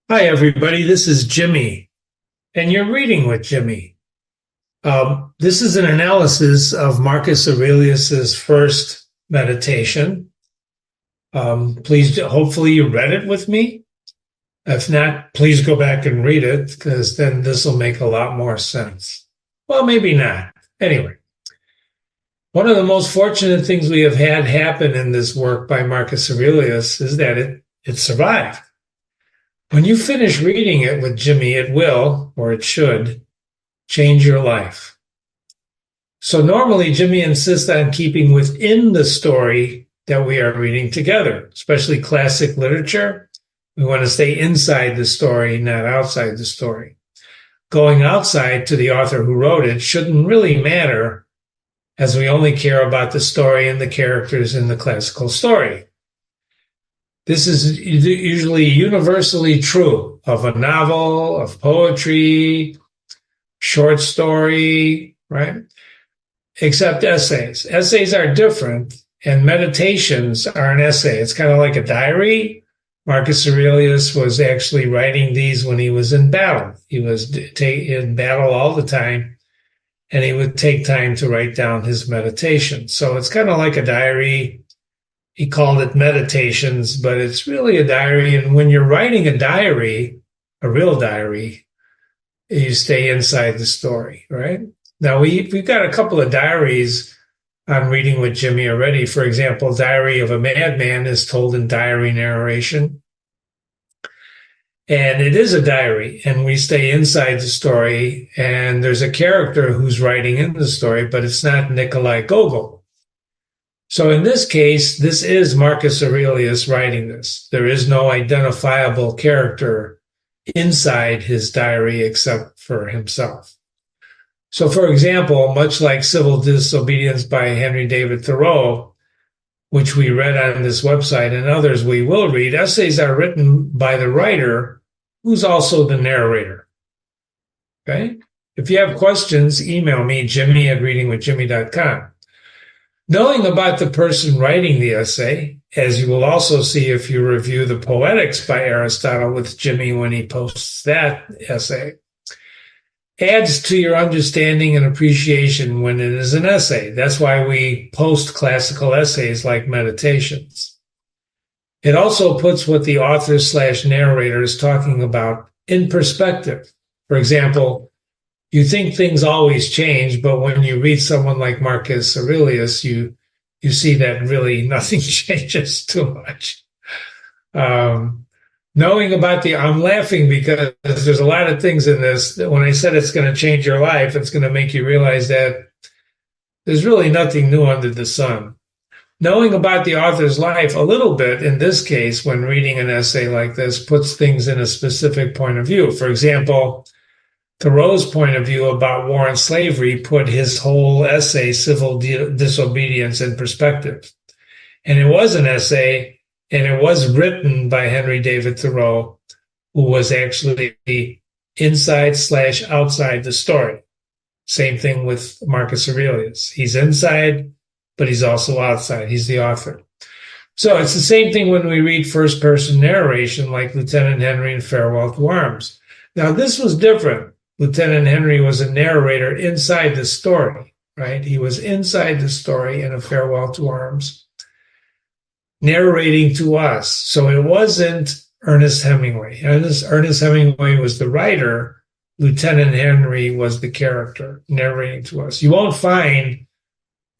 Hi, everybody. This is Jimmy, and you're reading with Jimmy. This is an analysis of Marcus Aurelius's first meditation. Please, hopefully, you read it with me. If not, please go back and read it, because then this will make a lot more sense. Well, maybe not. Anyway, one of the most fortunate things we have had happen in this work by Marcus Aurelius is that it survived. When you finish reading it with Jimmy, it will, or it should, change your life. So normally, Jimmy insists on keeping within the story that we are reading together, especially classic literature. We want to stay inside the story, not outside the story. Going outside to the author who wrote it shouldn't really matter, as we only care about the story and the characters in the classical story. This is usually universally true of a novel, of poetry, short story, right? Except essays. Essays are different, and meditations are an essay. It's kind of like a diary. Marcus Aurelius was actually writing these when he was in battle. He was in battle all the time, and he would take time to write down his meditations. So it's kind of like a diary. He called it Meditations, but it's really a diary. And when you're writing a diary, a real diary, you stay inside the story, right? Now, we've got a couple of diaries on Reading with Jimmy already. For example, Diary of a Madman is told in diary narration. And it is a diary, and we stay inside the story. And there's a character who's writing in the story, but it's not Nikolai Gogol. So in this case, this is Marcus Aurelius writing this. There is no identifiable character inside his diary except for himself. So, for example, much like Civil Disobedience by Henry David Thoreau, which we read on this website and others we will read, essays are written by the writer who's also the narrator. Okay? If you have questions, email me, jimmy@readingwithjimmy.com. Knowing about the person writing the essay, as you will also see if you review the Poetics by Aristotle with Jimmy when he posts that essay, adds to your understanding and appreciation when it is an essay. That's why we post classical essays like Meditations. It also puts what the author/narrator is talking about in perspective. For example, you think things always change, but when you read someone like Marcus Aurelius, you see that really nothing changes too much. Knowing about I'm laughing because there's a lot of things in this that when I said it's going to change your life, it's going to make you realize that there's really nothing new under the sun. Knowing about the author's life a little bit, in this case, when reading an essay like this, puts things in a specific point of view. For example, Thoreau's point of view about war and slavery put his whole essay, Civil Disobedience, in perspective. And it was an essay, and it was written by Henry David Thoreau, who was actually inside/outside the story. Same thing with Marcus Aurelius. He's inside, but he's also outside. He's the author. So it's the same thing when we read first-person narration like Lieutenant Henry in Farewell to Arms. Now, this was different. Lieutenant Henry was a narrator inside the story, right? He was inside the story in A Farewell to Arms, narrating to us. So it wasn't Ernest Hemingway. Ernest Hemingway was the writer. Lieutenant Henry was the character narrating to us. You won't find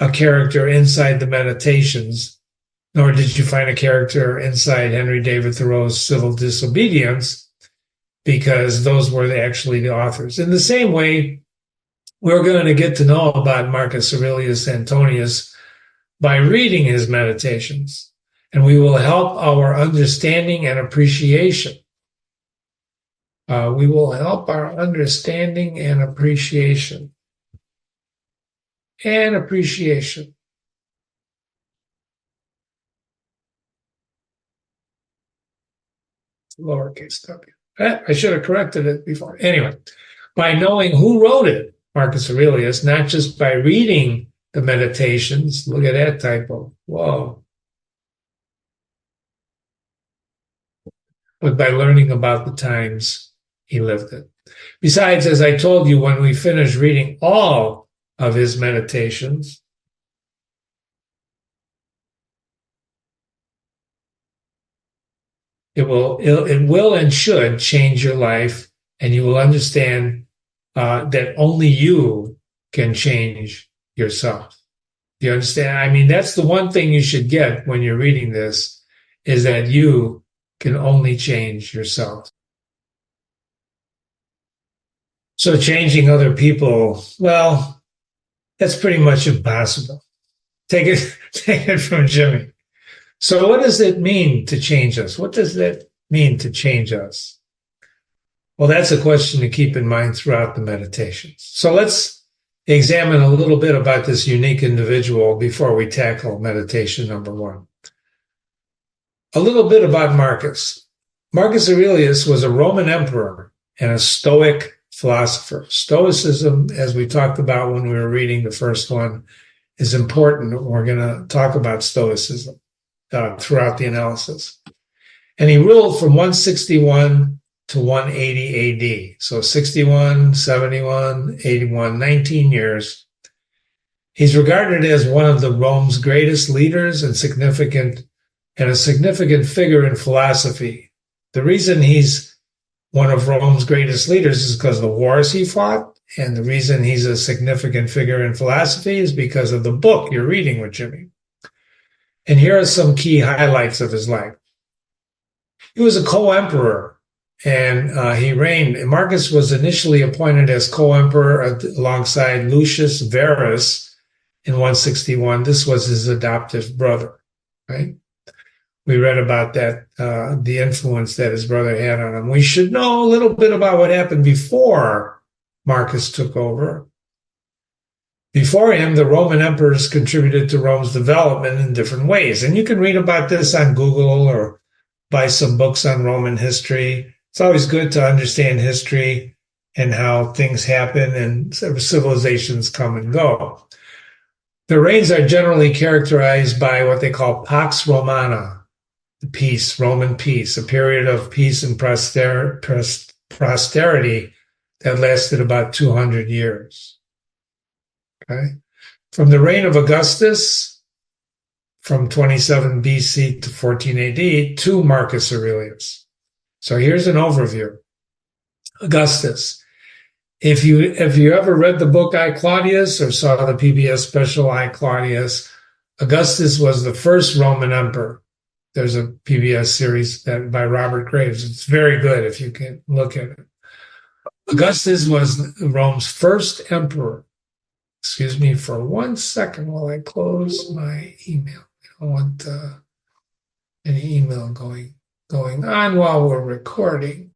a character inside the Meditations, nor did you find a character inside Henry David Thoreau's Civil Disobedience, because those were actually the authors. In the same way, we're going to get to know about Marcus Aurelius Antonius by reading his Meditations, and we will help our understanding and appreciation. We will help our understanding and appreciation. Lowercase w. I should have corrected it before. Anyway, by knowing who wrote it, Marcus Aurelius, not just by reading the Meditations. Look at that typo. Whoa. but by learning about the times he lived in. Besides, as I told you, when we finish reading all of his meditations, it will and should change your life, and you will understand that only you can change yourself. Do you understand? I mean, that's the one thing you should get when you're reading this, is that you can only change yourself. So changing other people, well, that's pretty much impossible. Take it from Jimmy. So what does it mean to change us? What does that mean to change us? Well, that's a question to keep in mind throughout the meditations. So let's examine a little bit about this unique individual before we tackle meditation number 1. A little bit about Marcus. Marcus Aurelius was a Roman emperor and a Stoic philosopher. Stoicism, as we talked about when we were reading the first one, is important. We're going to talk about Stoicism throughout the analysis. And he ruled from 161 to 180 AD. So 61, 71, 81, 19 years. He's regarded as one of the Rome's greatest leaders and a significant figure in philosophy. The reason he's one of Rome's greatest leaders is because of the wars he fought, and the reason he's a significant figure in philosophy is because of the book you're reading with Jimmy. And here are some key highlights of his life. He was a co-emperor, and he reigned. Marcus was initially appointed as co-emperor alongside Lucius Verus in 161. This was his adoptive brother, right? We read about that, the influence that his brother had on him. We should know a little bit about what happened before Marcus took over. Before him, the Roman emperors contributed to Rome's development in different ways. And you can read about this on Google or buy some books on Roman history. It's always good to understand history and how things happen and civilizations come and go. Their reigns are generally characterized by what they call Pax Romana, the peace, Roman peace, a period of peace and prosperity that lasted about 200 years. Okay. From the reign of Augustus, from 27 BC to 14 AD, to Marcus Aurelius. So here's an overview. Augustus. If you ever read the book I, Claudius, or saw the PBS special I, Claudius, Augustus was the first Roman emperor. There's a PBS series by Robert Graves. It's very good if you can look at it. Augustus was Rome's first emperor. Excuse me for 1 second while I close my email. I don't want any email going on while we're recording.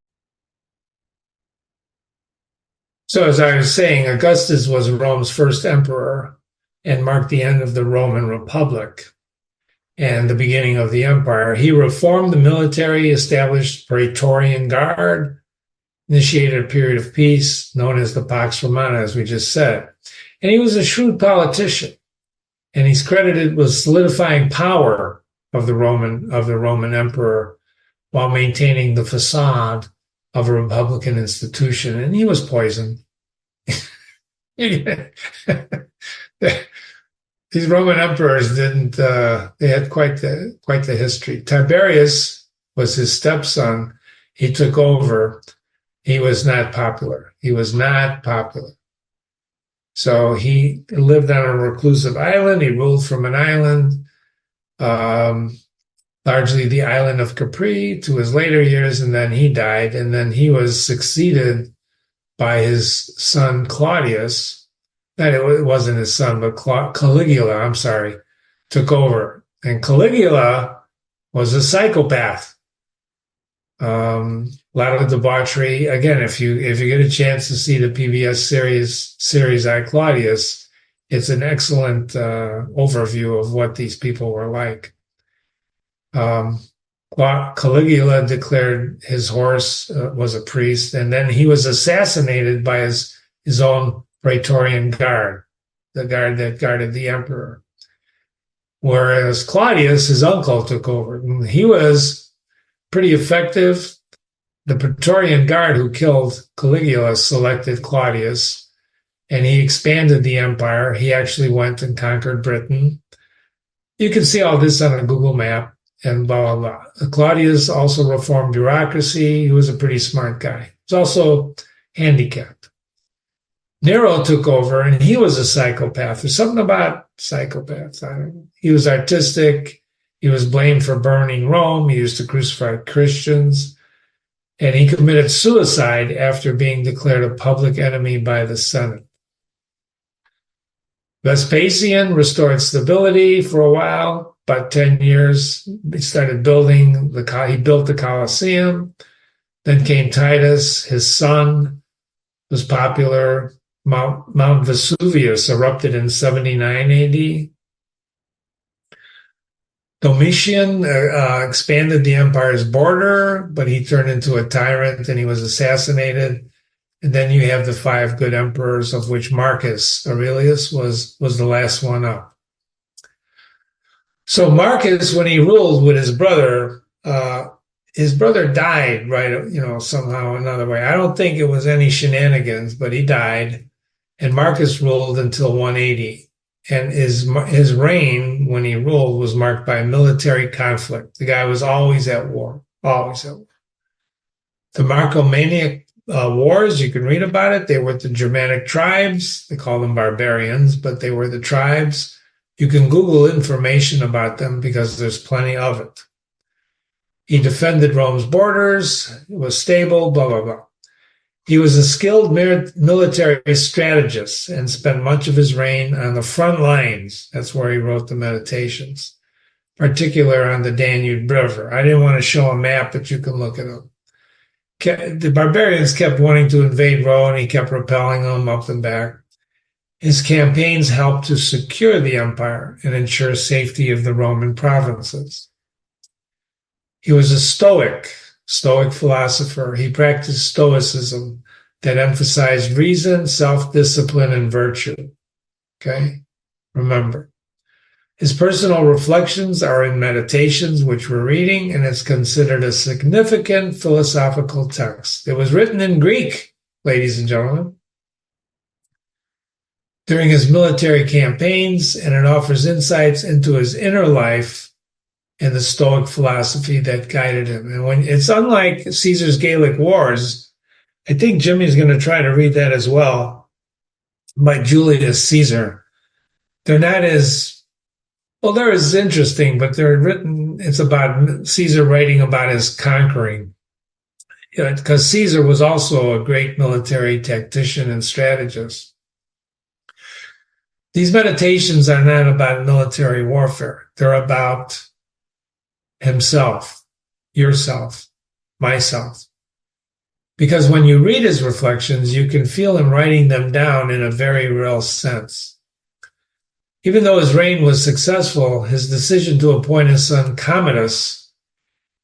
So as I was saying, Augustus was Rome's first emperor and marked the end of the Roman Republic and the beginning of the empire. He reformed the military, established Praetorian Guard, initiated a period of peace known as the Pax Romana, as we just said. And he was a shrewd politician, and he's credited with solidifying power of the Roman emperor while maintaining the facade of a republican institution. And he was poisoned. These Roman emperors didn't. They had quite the history. Tiberius was his stepson. He took over. He was not popular. So he lived on a reclusive island. He ruled from an island, largely the island of Capri, to his later years, and then he died. And then he was succeeded by his son Claudius. It wasn't his son, but Caligula, took over. And Caligula was a psychopath. A lot of debauchery. Again, if you get a chance to see the PBS series I, Claudius, it's an excellent overview of what these people were like. Caligula declared his horse was a priest, and then he was assassinated by his own Praetorian Guard, the guard that guarded the emperor. Whereas Claudius, his uncle, took over. He was pretty effective. the Praetorian Guard who killed Caligula selected Claudius, and he expanded the empire. He actually went and conquered Britain. You can see all this on a Google map and blah, blah, blah. Claudius also reformed bureaucracy. He was a pretty smart guy. He's also handicapped. Nero took over, and he was a psychopath. There's something about psychopaths. I don't know. He was artistic. He was blamed for burning Rome. He used to crucify Christians. And he committed suicide after being declared a public enemy by the Senate. Vespasian restored stability for a while, about 10 years. He started building, he built the Colosseum. Then came Titus. His son was popular. Mount Vesuvius erupted in 79 AD. Domitian expanded the empire's border, but he turned into a tyrant and he was assassinated. And then you have the 5 good emperors, of which Marcus Aurelius was the last one up. So Marcus, when he ruled with his brother died, right? Somehow another way. I don't think it was any shenanigans, but he died. And Marcus ruled until 180. And his reign, when he ruled, was marked by military conflict. The guy was always at war, always at war. The Marcomannic wars, you can read about it. They were the Germanic tribes. They call them barbarians, but they were the tribes. You can Google information about them because there's plenty of it. He defended Rome's borders. It was stable, blah, blah, blah. He was a skilled military strategist and spent much of his reign on the front lines. That's where he wrote the Meditations, particularly on the Danube River. I didn't want to show a map, but you can look it up. The barbarians kept wanting to invade Rome, and he kept repelling them up and back. His campaigns helped to secure the empire and ensure safety of the Roman provinces. He was a Stoic philosopher. He practiced Stoicism that emphasized reason, self-discipline, and virtue. Okay? Remember. His personal reflections are in Meditations, which we're reading, and it's considered a significant philosophical text. It was written in Greek, ladies and gentlemen, during his military campaigns, and it offers insights into his inner life and the Stoic philosophy that guided him. And when it's unlike Caesar's Gallic Wars, I think Jimmy's going to try to read that as well, by Julius Caesar. They're not as, well, they're as interesting, but they're written, it's about Caesar writing about his conquering. Because Caesar was also a great military tactician and strategist. These meditations are not about military warfare. They're about himself, yourself, myself. Because when you read his reflections, you can feel him writing them down in a very real sense. Even though his reign was successful, his decision to appoint his son Commodus,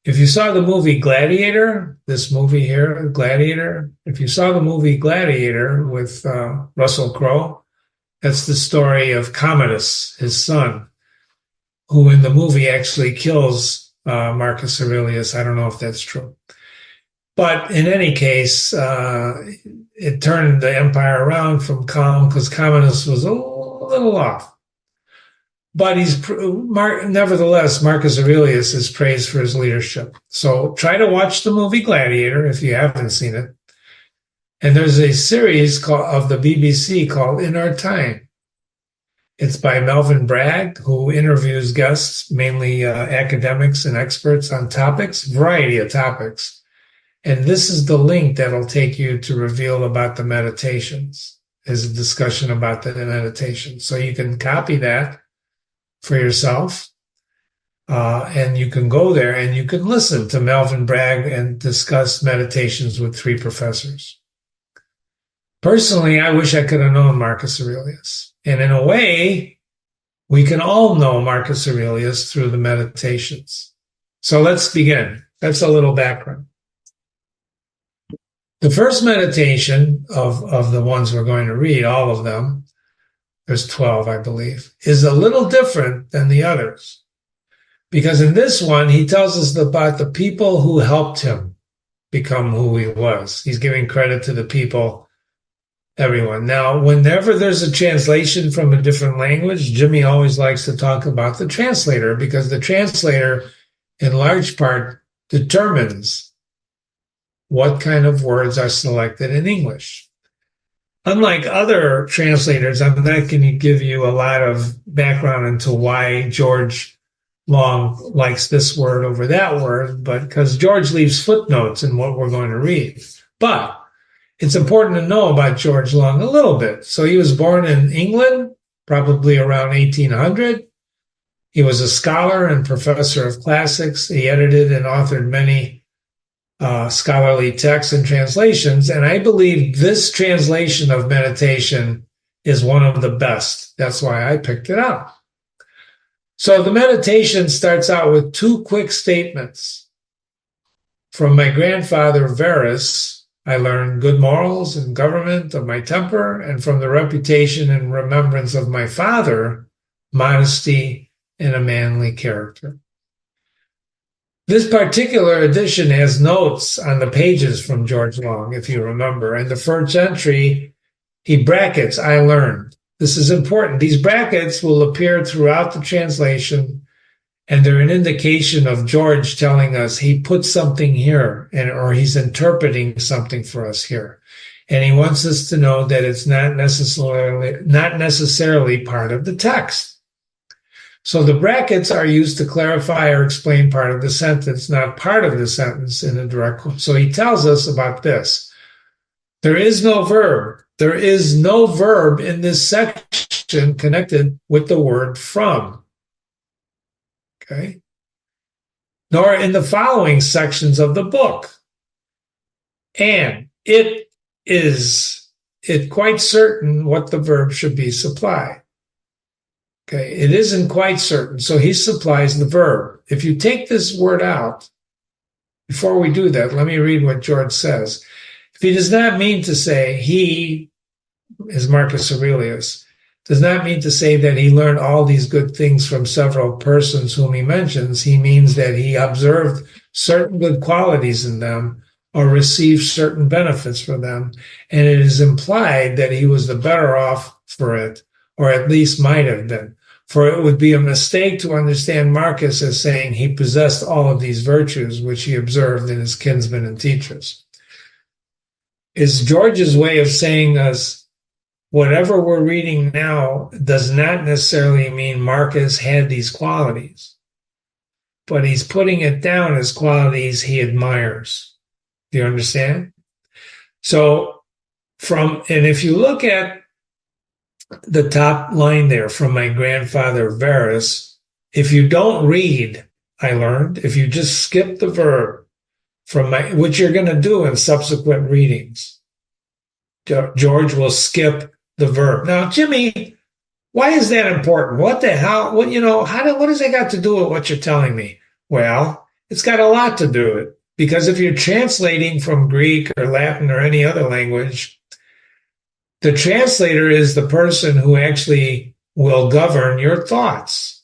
if you saw the movie Gladiator, this movie here, Gladiator, if you saw the movie Gladiator with Russell Crowe, that's the story of Commodus, his son, who in the movie actually kills Marcus Aurelius. I don't know if that's true. But in any case, it turned the empire around from calm because Commodus was a little off. But nevertheless, Marcus Aurelius is praised for his leadership. So try to watch the movie Gladiator if you haven't seen it. And there's a series of the BBC called In Our Time. It's by Melvin Bragg, who interviews guests, mainly academics and experts on variety of topics. And this is the link that'll take you to reveal about the Meditations, is a discussion about the Meditations. So you can copy that for yourself, and you can go there and you can listen to Melvin Bragg and discuss Meditations with 3 professors. Personally, I wish I could have known Marcus Aurelius. And in a way, we can all know Marcus Aurelius through the Meditations. So let's begin. That's a little background. The first meditation of the ones we're going to read, all of them, there's 12, I believe, is a little different than the others. Because in this one, he tells us about the people who helped him become who he was. He's giving credit to the people, everyone. Now, whenever there's a translation from a different language, Jimmy always likes to talk about the translator, because the translator, in large part, determines what kind of words are selected in English. Unlike other translators, I'm not going to give you a lot of background into why George Long likes this word over that word, but because George leaves footnotes in what we're going to read. But it's important to know about George Long a little bit. So he was born in England, probably around 1800. He was a scholar and professor of classics. He edited and authored many scholarly texts and translations. And I believe this translation of meditation is one of the best. That's why I picked it up. So the meditation starts out with two quick statements. From my grandfather Verus, I learned good morals and government of my temper, and from the reputation and remembrance of my father, modesty and a manly character. This particular edition has notes on the pages from George Long, if you remember. In the first entry, he brackets, I learned. This is important. These brackets will appear throughout the translation, and they're an indication of George telling us he put something here, or he's interpreting something for us here. And he wants us to know that it's not necessarily part of the text. So the brackets are used to clarify or explain part of the sentence, not part of the sentence in a direct quote. So he tells us about this. There is no verb. There is no verb in this section connected with the word from. Okay? Nor in the following sections of the book. And it quite certain what the verb should be supplied. Okay, it isn't quite certain, so he supplies the verb. If you take this word out, before we do that, let me read what George says. If he does not mean to say, he is Marcus Aurelius, does not mean to say that he learned all these good things from several persons whom he mentions. He means that he observed certain good qualities in them or received certain benefits from them, and it is implied that he was the better off for it, or at least might have been. For it would be a mistake to understand Marcus as saying he possessed all of these virtues which he observed in his kinsmen and teachers. It's George's way of saying us, whatever we're reading now does not necessarily mean Marcus had these qualities, but he's putting it down as qualities he admires. Do you understand? So and if you look at the top line there, from my grandfather Verus, if you don't read, I learned, if you just skip the verb which you're going to do in subsequent readings, George will skip the verb. Now, Jimmy, why is that important? What the hell? What does that got to do with what you're telling me? Well, it's got a lot to do with it, because if you're translating from Greek or Latin or any other language, the translator is the person who actually will govern your thoughts.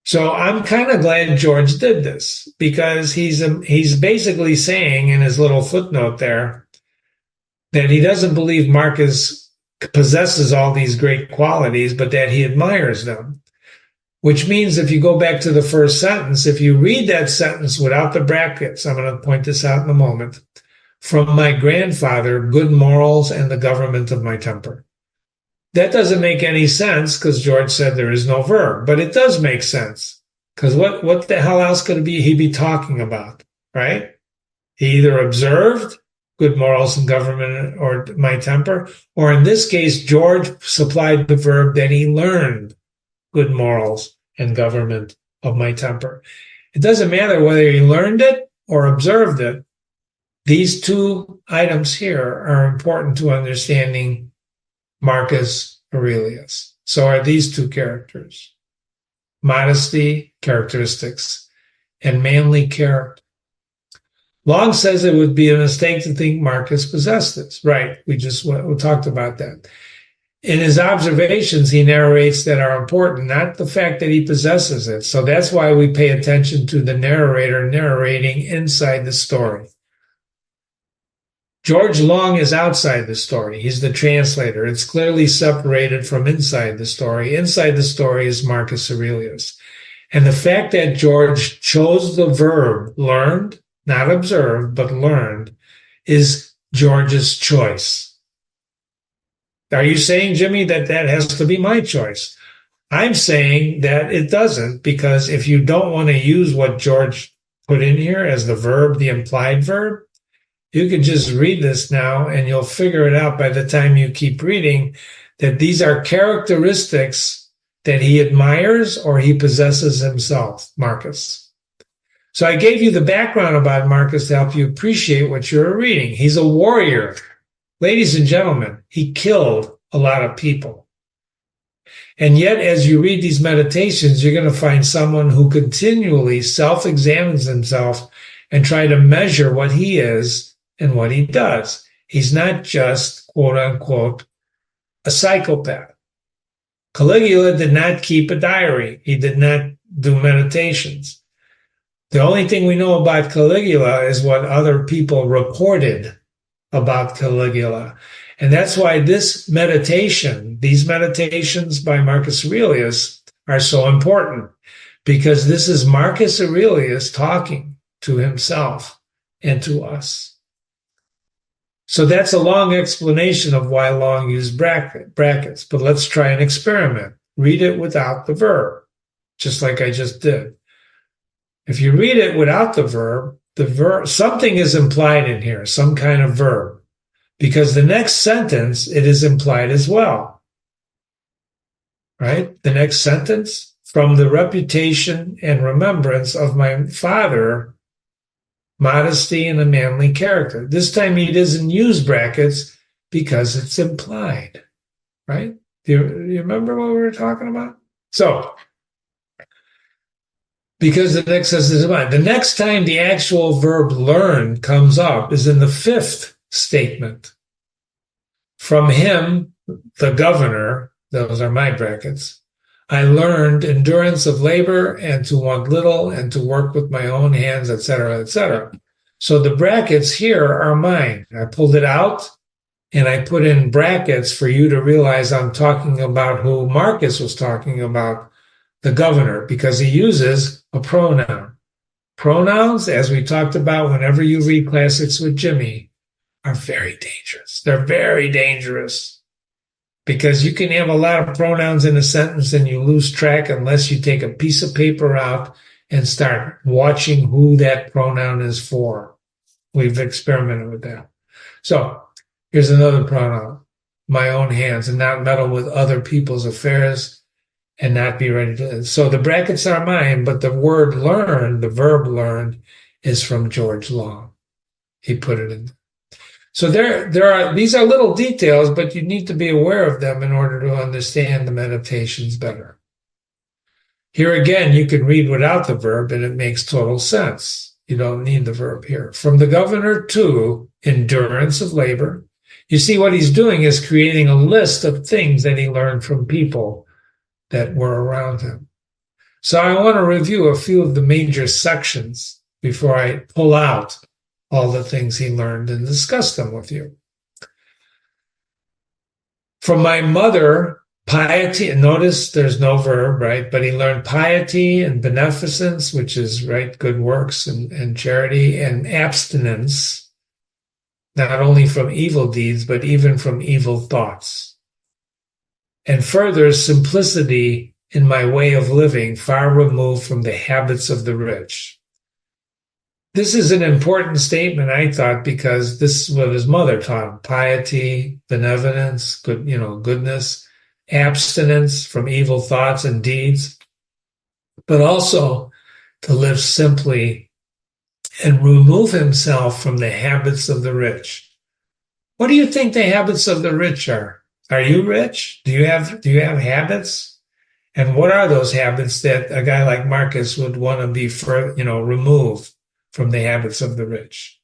So I'm kind of glad George did this, because he's basically saying in his little footnote there that he doesn't believe Marcus possesses all these great qualities, but that he admires them. Which means if you go back to the first sentence, if you read that sentence without the brackets, I'm going to point this out in a moment, from my grandfather, good morals and the government of my temper. That doesn't make any sense, because George said there is no verb, but it does make sense, because what the hell else could he be talking about, right? He either observed good morals and government or my temper, or in this case, George supplied the verb that he learned good morals and government of my temper. It doesn't matter whether he learned it or observed it. These two items here are important to understanding Marcus Aurelius. So are these two characters: modesty, characteristics, and manly character. Long says it would be a mistake to think Marcus possessed this. Right, we talked about that. In his observations, he narrates that are important, not the fact that he possesses it. So that's why we pay attention to the narrator narrating inside the story. George Long is outside the story. He's the translator. It's clearly separated from inside the story. Inside the story is Marcus Aurelius. And the fact that George chose the verb learned, not observed, but learned, is George's choice. Are you saying, Jimmy, that that has to be my choice? I'm saying that it doesn't, because if you don't want to use what George put in here as the verb, the implied verb, you can just read this now and you'll figure it out by the time you keep reading that these are characteristics that he admires or he possesses himself, Marcus. So I gave you the background about Marcus to help you appreciate what you're reading. He's a warrior. Ladies and gentlemen, he killed a lot of people. And yet, as you read these meditations, you're going to find someone who continually self-examines himself and try to measure what he is and what he does. He's not just, quote unquote, a psychopath. Caligula did not keep a diary. He did not do meditations. The only thing we know about Caligula is what other people reported about Caligula. And that's why this meditation, these meditations by Marcus Aurelius are so important, because this is Marcus Aurelius talking to himself and to us. So that's a long explanation of why Long used brackets, but let's try an experiment. Read it without the verb, just like I just did. If you read it without the verb, something is implied in here, some kind of verb, because the next sentence, it is implied as well, right? The next sentence, from the reputation and remembrance of my father, modesty and a manly character. This time he doesn't use brackets because it's implied, right? Do you remember what we were talking about? So, because the next sentence is implied. The next time the actual verb learn comes up is in the fifth statement. From him, the governor, those are my brackets, I learned endurance of labor and to want little and to work with my own hands, etc., etc. So the brackets here are mine. I pulled it out and I put in brackets for you to realize I'm talking about who Marcus was talking about, the governor, because he uses a pronoun. Pronouns, as we talked about whenever you read Classics with Jimmy, are very dangerous. They're very dangerous. Because you can have a lot of pronouns in a sentence and you lose track unless you take a piece of paper out and start watching who that pronoun is for. We've experimented with that. So here's another pronoun, my own hands, and not meddle with other people's affairs and not be ready to. So the brackets are mine, but the word learn, the verb learned, is from George Long. He put it in. So these are little details, but you need to be aware of them in order to understand the meditations better. Here again, you can read without the verb, and it makes total sense. You don't need the verb here. From the governor to endurance of labor. You see, what he's doing is creating a list of things that he learned from people that were around him. So I want to review a few of the major sections before I pull out all the things he learned and discuss them with you. From my mother, piety, and notice there's no verb, right? But he learned piety and beneficence, which is, right, good works and charity, and abstinence, not only from evil deeds, but even from evil thoughts. And further, simplicity in my way of living, far removed from the habits of the rich. This is an important statement, I thought, because this is what his mother taught him: piety, benevolence, goodness, abstinence from evil thoughts and deeds, but also to live simply and remove himself from the habits of the rich. What do you think the habits of the rich are? Are you rich? Do you have habits? And what are those habits that a guy like Marcus would want to be removed from the habits of the rich?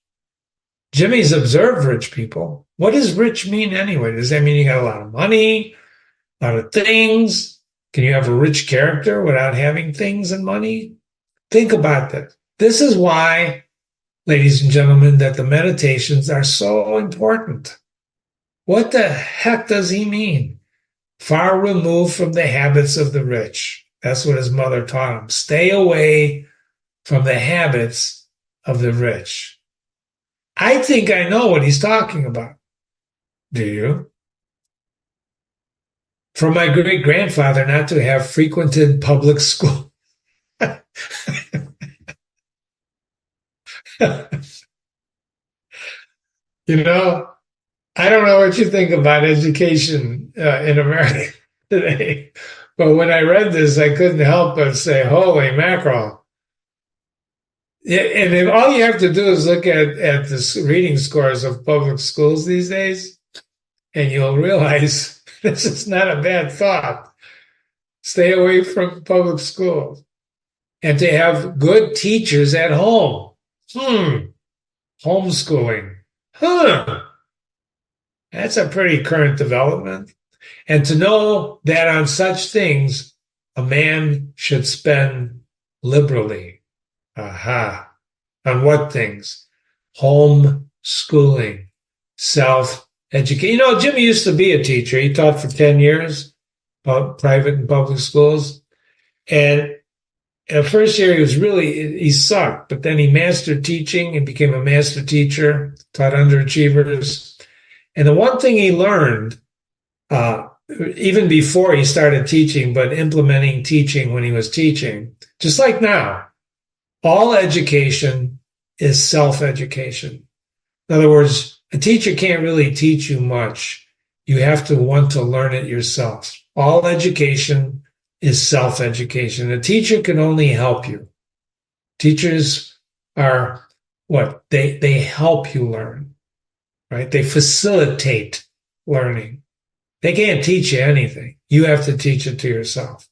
Jimmy's observed rich people. What does rich mean anyway? Does that mean you got a lot of money, a lot of things? Can you have a rich character without having things and money? Think about that. This is why ladies and gentlemen, that the meditations are so important. What the heck does he mean? Far removed from the habits of the rich. That's what his mother taught him. Stay away from the habits of the rich. I think I know what he's talking about. Do you? For my great grandfather not to have frequented public school. You know, I don't know what you think about education in America today, but when I read this, I couldn't help but say, holy mackerel. Yeah, and if all you have to do is look at the reading scores of public schools these days, and you'll realize this is not a bad thought. Stay away from public schools. And to have good teachers at home. Homeschooling. That's a pretty current development. And to know that on such things, a man should spend liberally. Aha. On what things? Homeschooling, self-education. You know, Jimmy used to be a teacher. He taught for 10 years, private and public schools. And in the first year, he sucked, but then he mastered teaching and became a master teacher, taught underachievers. And the one thing he learned, even before he started teaching, but implementing teaching when he was teaching, just like now, all education is self-education. In other words, a teacher can't really teach you much. You have to want to learn it yourself. All education is self-education. A teacher can only help you. Teachers are what? They help you learn, right? They facilitate learning. They can't teach you anything. You have to teach it to yourself.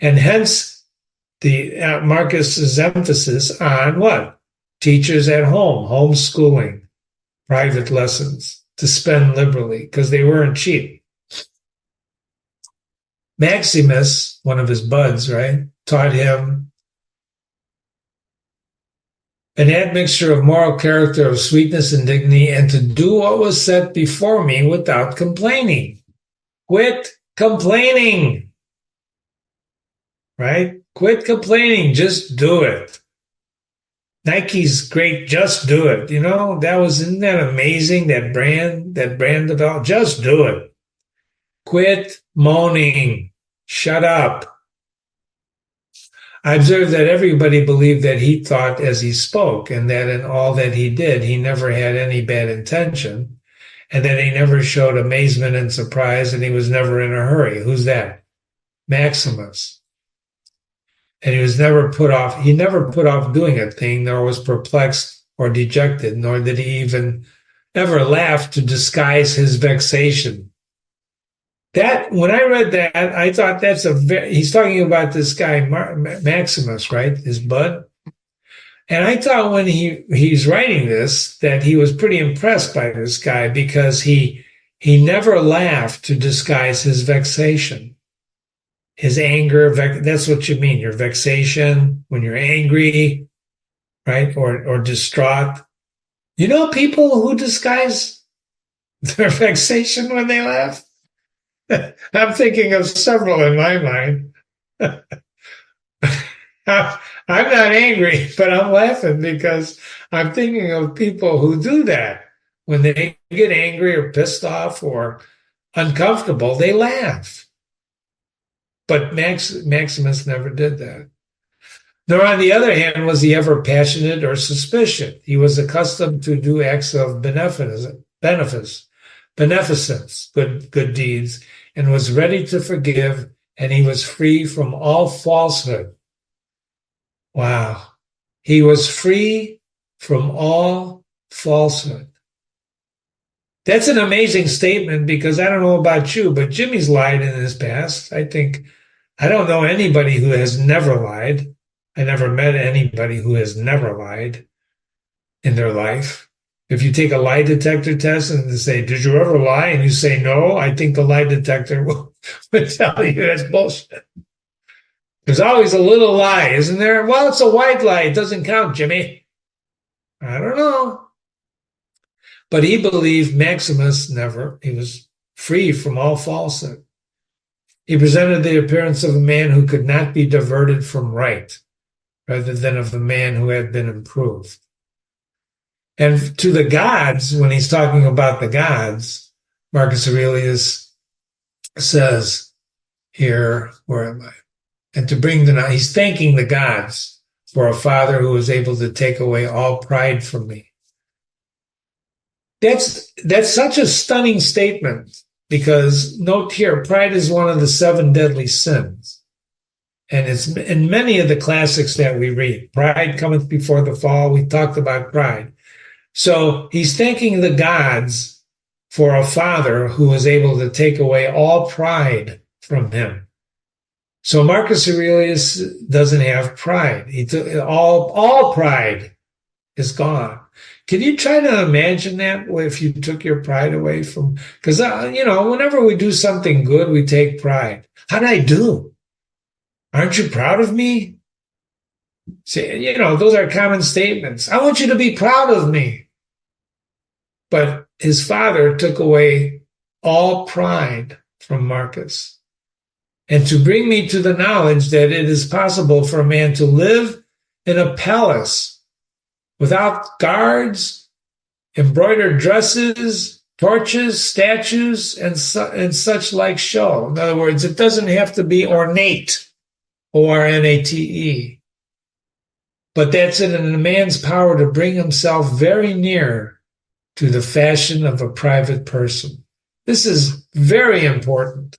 And hence the Marcus's emphasis on what? Teachers at home, homeschooling, private lessons, to spend liberally, because they weren't cheap. Maximus, one of his buds, right, taught him an admixture of moral character, of sweetness and dignity, and to do what was set before me without complaining. Quit complaining, right? Quit complaining. Just do it. Nike's great, just do it. You know, isn't that amazing? That brand developed, just do it. Quit moaning. Shut up. I observed that everybody believed that he thought as he spoke, and that in all that he did, he never had any bad intention, and that he never showed amazement and surprise, and he was never in a hurry. Who's that? Maximus. And he never put off doing a thing, nor was perplexed or dejected, nor did he even ever laugh to disguise his vexation. That, when I read that, I thought he's talking about this guy, Maximus, right? His bud. And I thought when he's writing this, that he was pretty impressed by this guy, because he never laughed to disguise his vexation. His anger, that's what you mean, your vexation, when you're angry, right? Or distraught. You know people who disguise their vexation when they laugh? I'm thinking of several in my mind. I'm not angry, but I'm laughing because I'm thinking of people who do that. When they get angry or pissed off or uncomfortable, they laugh. But Maximus never did that. Nor, on the other hand, was he ever passionate or suspicious. He was accustomed to do acts of beneficence, good deeds, and was ready to forgive, and he was free from all falsehood. Wow. He was free from all falsehood. That's an amazing statement, because I don't know about you, but Jimmy's lied in his past. I don't know anybody who has never lied. I never met anybody who has never lied in their life. If you take a lie detector test and they say, did you ever lie? And you say no, I think the lie detector will tell you that's bullshit. There's always a little lie, isn't there? Well, it's a white lie. It doesn't count, Jimmy. I don't know. But he believed Maximus never, he was free from all falsehood. He presented the appearance of a man who could not be diverted from right, rather than of a man who had been improved. And to the gods, when he's talking about the gods, Marcus Aurelius says here, where am I? And to bring he's thanking the gods for a father who was able to take away all pride from me. That's such a stunning statement, because note here, pride is one of the 7 deadly sins. And it's in many of the classics that we read. Pride cometh before the fall. We talked about pride. So he's thanking the gods for a father who was able to take away all pride from him. So Marcus Aurelius doesn't have pride. He took all pride is gone. Can you try to imagine that if you took your pride away from? Because whenever we do something good, we take pride. How did I do? Aren't you proud of me? See, those are common statements. I want you to be proud of me. But his father took away all pride from Marcus, and to bring me to the knowledge that it is possible for a man to live in a palace without guards, embroidered dresses, torches, statues, and such like show. In other words, it doesn't have to be ornate, O-R-N-A-T-E. But that's it in a man's power to bring himself very near to the fashion of a private person. This is very important,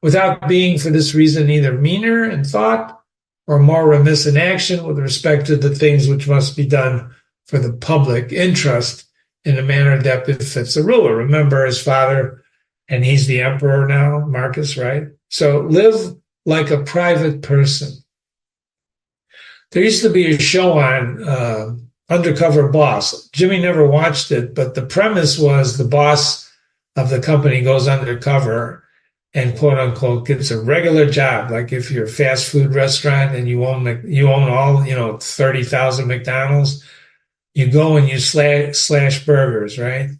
without being for this reason either meaner in thought or more remiss in action with respect to the things which must be done for the public interest in a manner that befits a ruler. Remember his father, and he's the emperor now, Marcus, right? So live like a private person. There used to be a show on Undercover Boss. Jimmy never watched it, but the premise was the boss of the company goes undercover and quote unquote gets a regular job. Like if you're a fast food restaurant and you own all 30,000 McDonald's, you go and you slash burgers, right?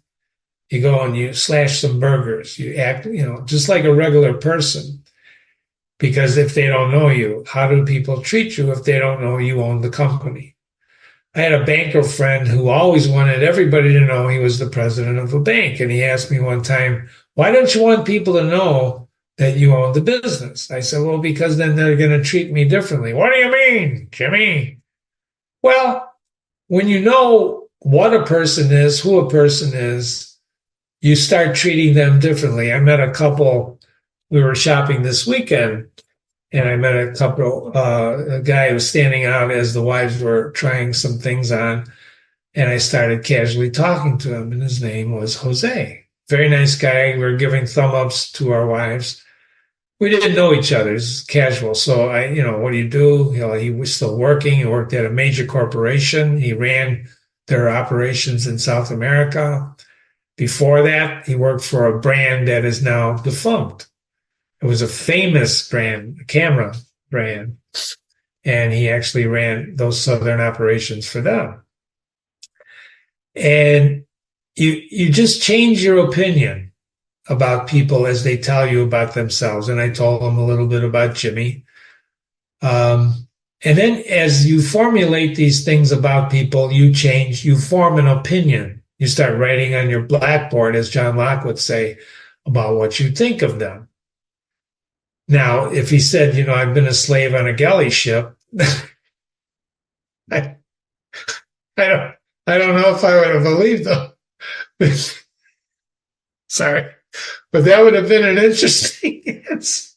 You go and you slash some burgers. You act, just like a regular person. Because if they don't know you, how do people treat you if they don't know you own the company? I had a banker friend who always wanted everybody to know he was the president of a bank. And he asked me one time, why don't you want people to know that you own the business? I said, well, because then they're going to treat me differently. What do you mean, Jimmy? Well, when you know what a person is, who a person is, you start treating them differently. I met a couple, we were shopping this weekend, and I met a couple, a guy who was standing out as the wives were trying some things on, and I started casually talking to him, and his name was Jose. Very nice guy. We were giving thumb ups to our wives. We didn't know each other. It's casual. So what do you do? He was still working. He worked at a major corporation. He ran their operations in South America. Before that, he worked for a brand that is now defunct. It was a famous brand, a camera brand. And he actually ran those southern operations for them. And you just change your opinion about people as they tell you about themselves. And I told him a little bit about Jimmy. And then as you formulate these things about people, you form an opinion. You start writing on your blackboard, as John Locke would say, about what you think of them. Now, if he said, I've been a slave on a galley ship, I don't know if I would have believed them. Sorry. But that would have been an interesting answer.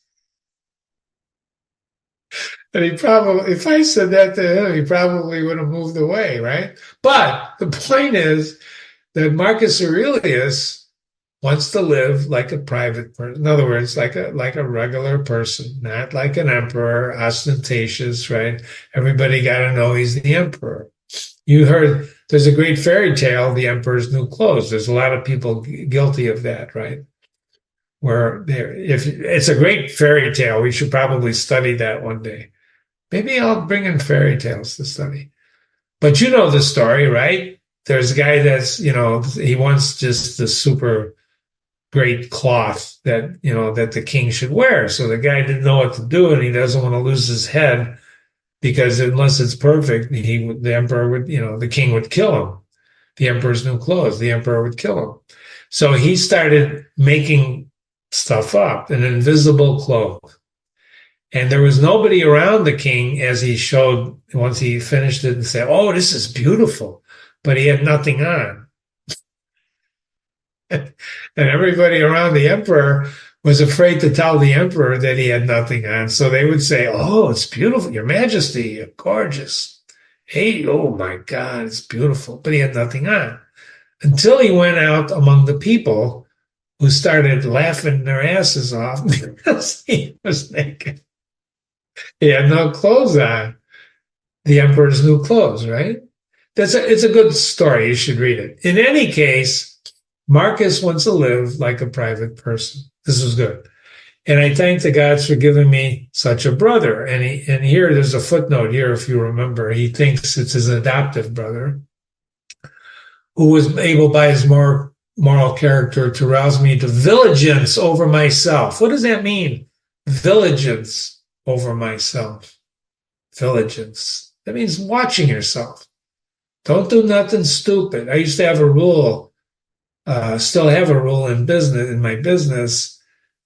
And if I said that to him, he probably would have moved away, right? But the point is that Marcus Aurelius wants to live like a private person. In other words, like a regular person, not like an emperor, ostentatious, right? Everybody got to know he's the emperor. You heard there's a great fairy tale, The Emperor's New Clothes. There's a lot of people guilty of that, right? If it's a great fairy tale, we should probably study that one day. Maybe I'll bring in fairy tales to study. But you know the story, right? There's a guy that's, he wants just the super great cloth that, that the king should wear. So the guy didn't know what to do, and he doesn't want to lose his head because unless it's perfect, the emperor would, the king would kill him. The emperor's new clothes, the emperor would kill him. So he started making stuff up, an invisible cloth. And there was nobody around the king as he showed, once he finished it, and said, "Oh, this is beautiful." But he had nothing on. And everybody around the emperor was afraid to tell the emperor that he had nothing on. So they would say, "Oh, it's beautiful. Your Majesty, you're gorgeous. Hey, oh my God, it's beautiful." But he had nothing on until he went out among the people who started laughing their asses off because he was naked. He had no clothes on. The emperor's new clothes, right? It's a good story. You should read it. In any case, Marcus wants to live like a private person. This was good. And I thank the gods for giving me such a brother. And here there's a footnote here, if you remember. He thinks it's his adoptive brother, who was able by his moral character to rouse me to vigilance over myself. What does that mean? Vigilance over myself. Vigilance. That means watching yourself. Don't do nothing stupid. I used to have a rule, still have a rule in my business.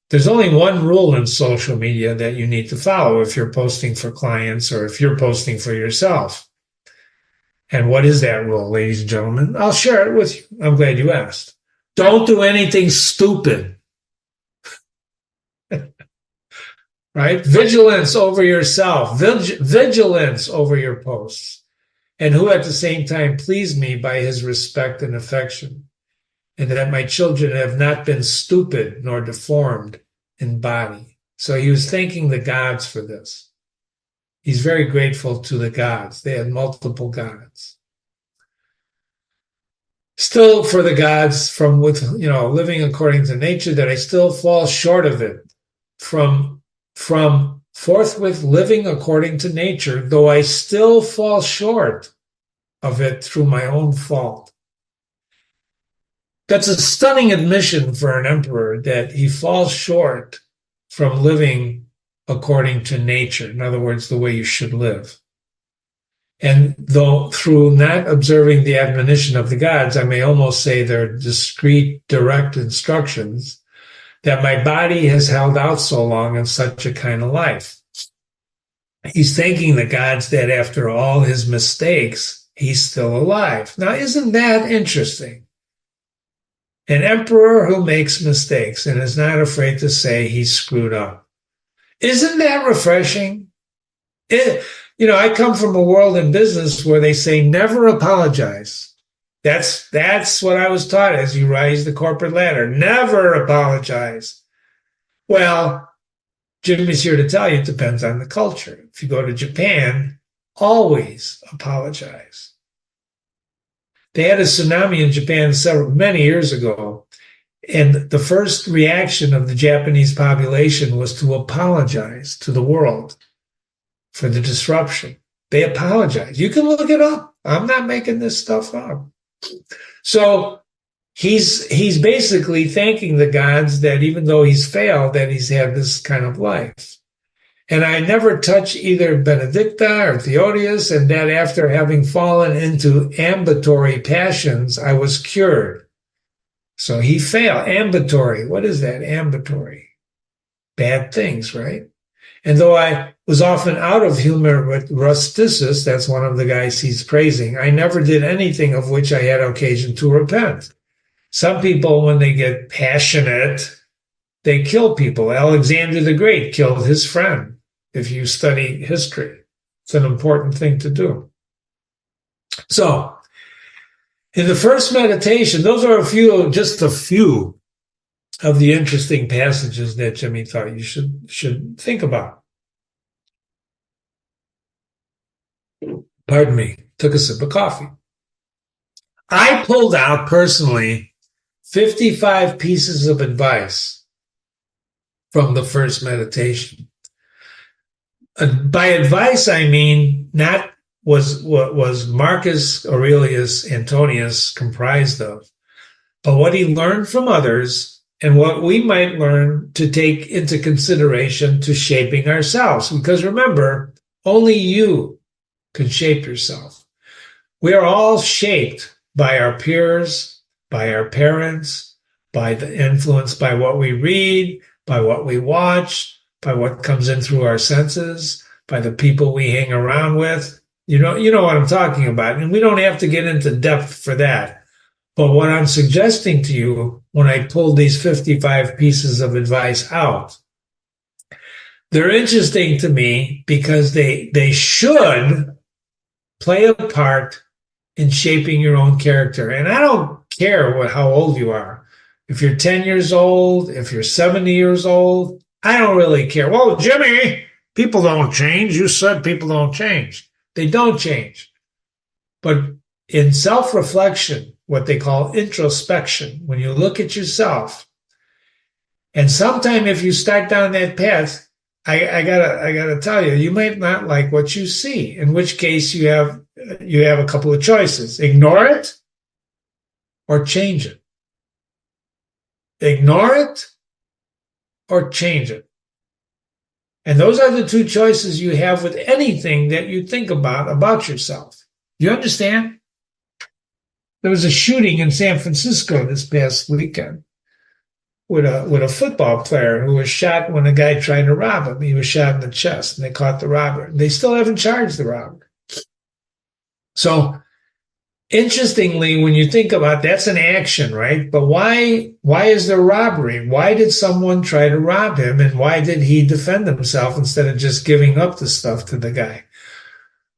There's only one rule in social media that you need to follow if you're posting for clients or if you're posting for yourself. And what is that rule, ladies and gentlemen? I'll share it with you. I'm glad you asked. Don't do anything stupid. Right? Vigilance over yourself. Vigilance over your posts. And who at the same time please me by his respect and affection. And that my children have not been stupid nor deformed in body. So he was thanking the gods for this. He's very grateful to the gods. They had multiple gods. Still for the gods living according to nature, that I still fall short of it. From forthwith living according to nature, though I still fall short of it through my own fault. That's a stunning admission for an emperor, that he falls short from living according to nature. In other words, the way you should live. And though through not observing the admonition of the gods, I may almost say their discreet, direct instructions, that my body has held out so long in such a kind of life. He's thanking the gods that after all his mistakes, he's still alive. Now, isn't that interesting? An emperor who makes mistakes and is not afraid to say he's screwed up. Isn't that refreshing? I come from a world in business where they say never apologize. That's what I was taught as you rise the corporate ladder. Never apologize. Well, Jimmy's here to tell you it depends on the culture. If you go to Japan, always apologize. They had a tsunami in Japan many years ago, and the first reaction of the Japanese population was to apologize to the world for the disruption. They apologize. You can look it up. I'm not making this stuff up. So he's basically thanking the gods that even though he's failed, that he's had this kind of life. And I never touch either Benedicta or Theodius, and that after having fallen into ambitory passions, I was cured. So he failed. Ambitory. What is that? Ambitory. Bad things, right? And though I was often out of humor with Rusticus, that's one of the guys he's praising, I never did anything of which I had occasion to repent. Some people, when they get passionate, they kill people. Alexander the Great killed his friend. If you study history, it's an important thing to do. So, in the first meditation, those are just a few of the interesting passages that Jimmy thought you should think about. Pardon me, took a sip of coffee. I pulled out personally 55 pieces of advice from the first meditation. By advice, I mean not was what was Marcus Aurelius Antonius comprised of, but what he learned from others and what we might learn to take into consideration to shaping ourselves. Because remember, only you can shape yourself. We are all shaped by our peers, by our parents, by the influence by what we read, by what we watch, by what comes in through our senses, by the people we hang around with. You know what I'm talking about. And we don't have to get into depth for that. But what I'm suggesting to you when I pulled these 55 pieces of advice out, they're interesting to me because they should play a part in shaping your own character. And I don't care how old you are. If you're 10 years old, if you're 70 years old, I don't really care. Well, Jimmy, people don't change. You said people don't change. They don't change. But in self-reflection, what they call introspection, when you look at yourself, and sometime if you start down that path, I gotta tell you, you might not like what you see, in which case you have a couple of choices. Ignore it or change it. Ignore it or change it. And those are the two choices you have with anything that you think about yourself. You understand? There was a shooting in San Francisco this past weekend with a football player who was shot when a guy tried to rob him. He was shot in the chest, and they caught the robber. They still haven't charged the robber. So, interestingly, when you think about that's an action, right? But why is there robbery? Why did someone try to rob him, and why did he defend himself instead of just giving up the stuff to the guy?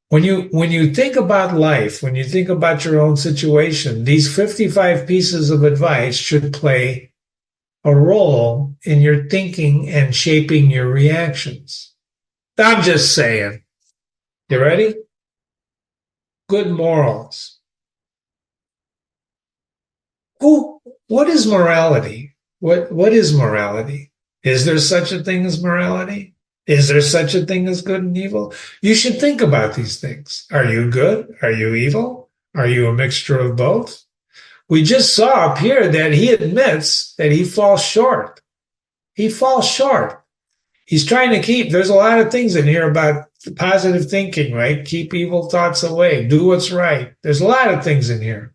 When you think about life, when you think about your own situation, these 55 pieces of advice should play a role in your thinking and shaping your reactions. I'm just saying. You ready? Good morals. What is morality? What is morality? Is there such a thing as morality? Is there such a thing as good and evil? You should think about these things. Are you good? Are you evil? Are you a mixture of both? We just saw up here that he admits that he falls short. He falls short. He's trying to there's a lot of things in here about positive thinking, right? Keep evil thoughts away. Do what's right. There's a lot of things in here.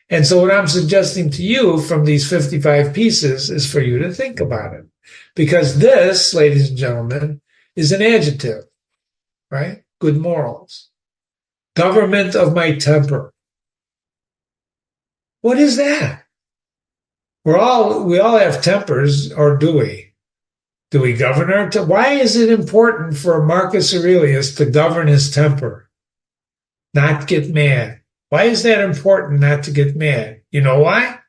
And so what I'm suggesting to you from these 55 pieces is for you to think about it. Because this, ladies and gentlemen, is an adjective, right? Good morals. Government of my temper. What is that? We all have tempers, or do we? Do we govern our temper? Why is it important for Marcus Aurelius to govern his temper? Not get mad. Why is that important not to get mad? You know why?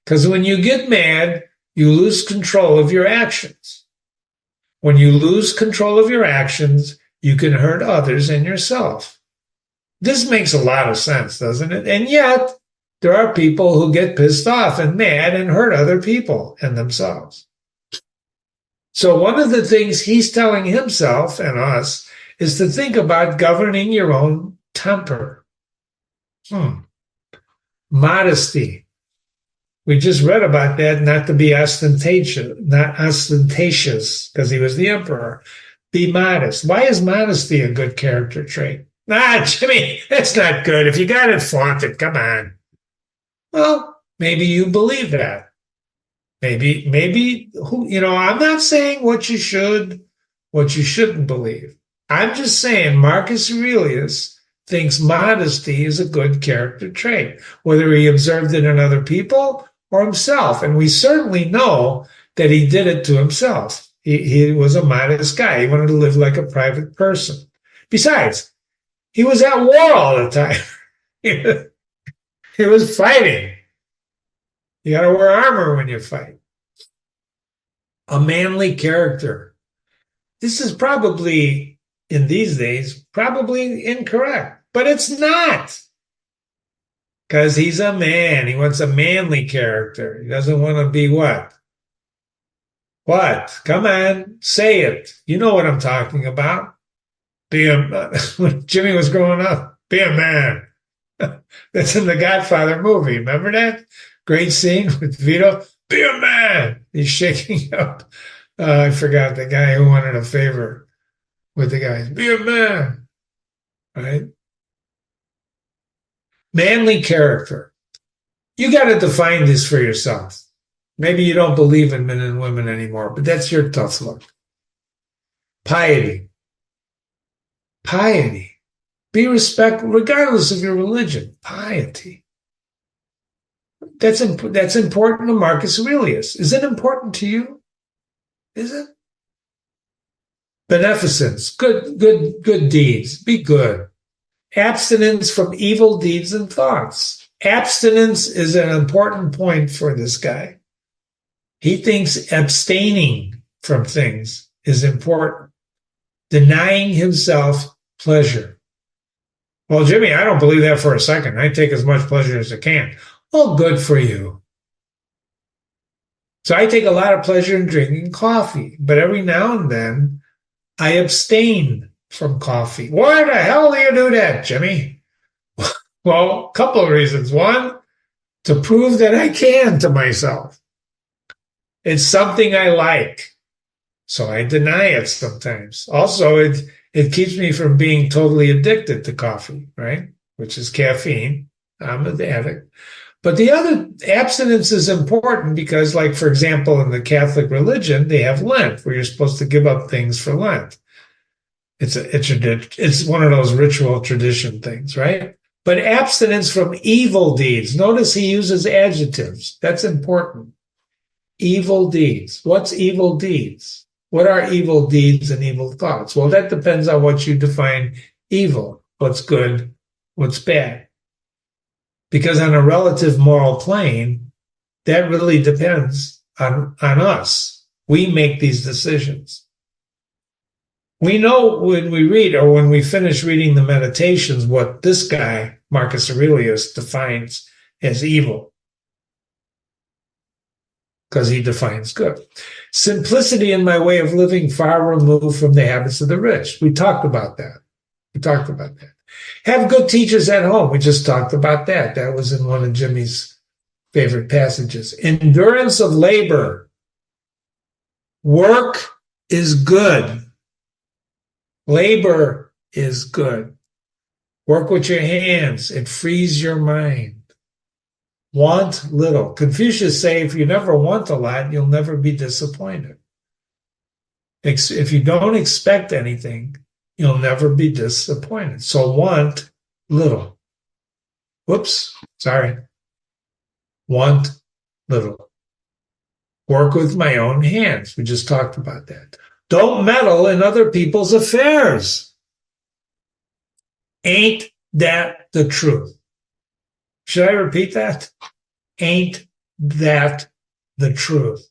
Because when you get mad, you lose control of your actions. When you lose control of your actions, you can hurt others and yourself. This makes a lot of sense, doesn't it? And yet, there are people who get pissed off and mad and hurt other people and themselves. So one of the things he's telling himself and us is to think about governing your own temper. Modesty. We just read about that, not to be ostentatious, because he was the emperor. Be modest. Why is modesty a good character trait? Jimmy, that's not good. If you got it, flaunt it. Come on. Well, maybe you believe that. Maybe I'm not saying what you shouldn't believe. I'm just saying Marcus Aurelius thinks modesty is a good character trait, whether he observed it in other people or himself. And we certainly know that he did it to himself. He was a modest guy. He wanted to live like a private person. Besides, he was at war all the time. He was fighting. You got to wear armor when you fight. A manly character. This is probably, in these days, probably incorrect, but it's not. Because he's a man. He wants a manly character. He doesn't want to be what? What? Come on, say it. You know what I'm talking about. when Jimmy was growing up, be a man. That's in the Godfather movie. Remember that? Great scene with Vito. Be a man. He's shaking up. I forgot the guy who wanted a favor with the guys. Be a man. Right? Manly character. You got to define this for yourself. Maybe you don't believe in men and women anymore, but that's your tough luck. Piety. Piety. Be respectful, regardless of your religion. Piety. That's important to Marcus Aurelius. Is it important to you? Is it? Beneficence. Good deeds. Be good. Abstinence from evil deeds and thoughts. Abstinence is an important point for this guy. He thinks abstaining from things is important. Denying himself pleasure. Well, Jimmy, I don't believe that for a second. I take as much pleasure as I can. Well, good for you. So I take a lot of pleasure in drinking coffee, but every now and then I abstain from coffee. Why the hell do you do that, Jimmy? Well, a couple of reasons. One, to prove that I can to myself. It's something I like, so I deny it sometimes. Also, it keeps me from being totally addicted to coffee, right? Which is caffeine. I'm an addict. But the other abstinence is important because, like, for example, in the Catholic religion, they have Lent, where you're supposed to give up things for Lent. It's one of those ritual tradition things, right? But abstinence from evil deeds. Notice he uses adjectives. That's important. Evil deeds. What's evil deeds? What are evil deeds and evil thoughts? Well, that depends on what you define evil. What's good, what's bad. Because on a relative moral plane, that really depends on us. We make these decisions. We know when we read or when we finish reading the Meditations what this guy, Marcus Aurelius, defines as evil. Because he defines good. Simplicity in my way of living, far removed from the habits of the rich. We talked about that. Have good teachers at home. We just talked about that. That was in one of Jimmy's favorite passages. Endurance of labor. Work is good. Labor is good. Work with your hands. It frees your mind. Want little. Confucius say if you never want a lot, you'll never be disappointed. If you don't expect anything, you'll never be disappointed. So want little. Whoops, sorry. Want little. Work with my own hands. We just talked about that. Don't meddle in other people's affairs. Ain't that the truth? Should I repeat that? Ain't that the truth?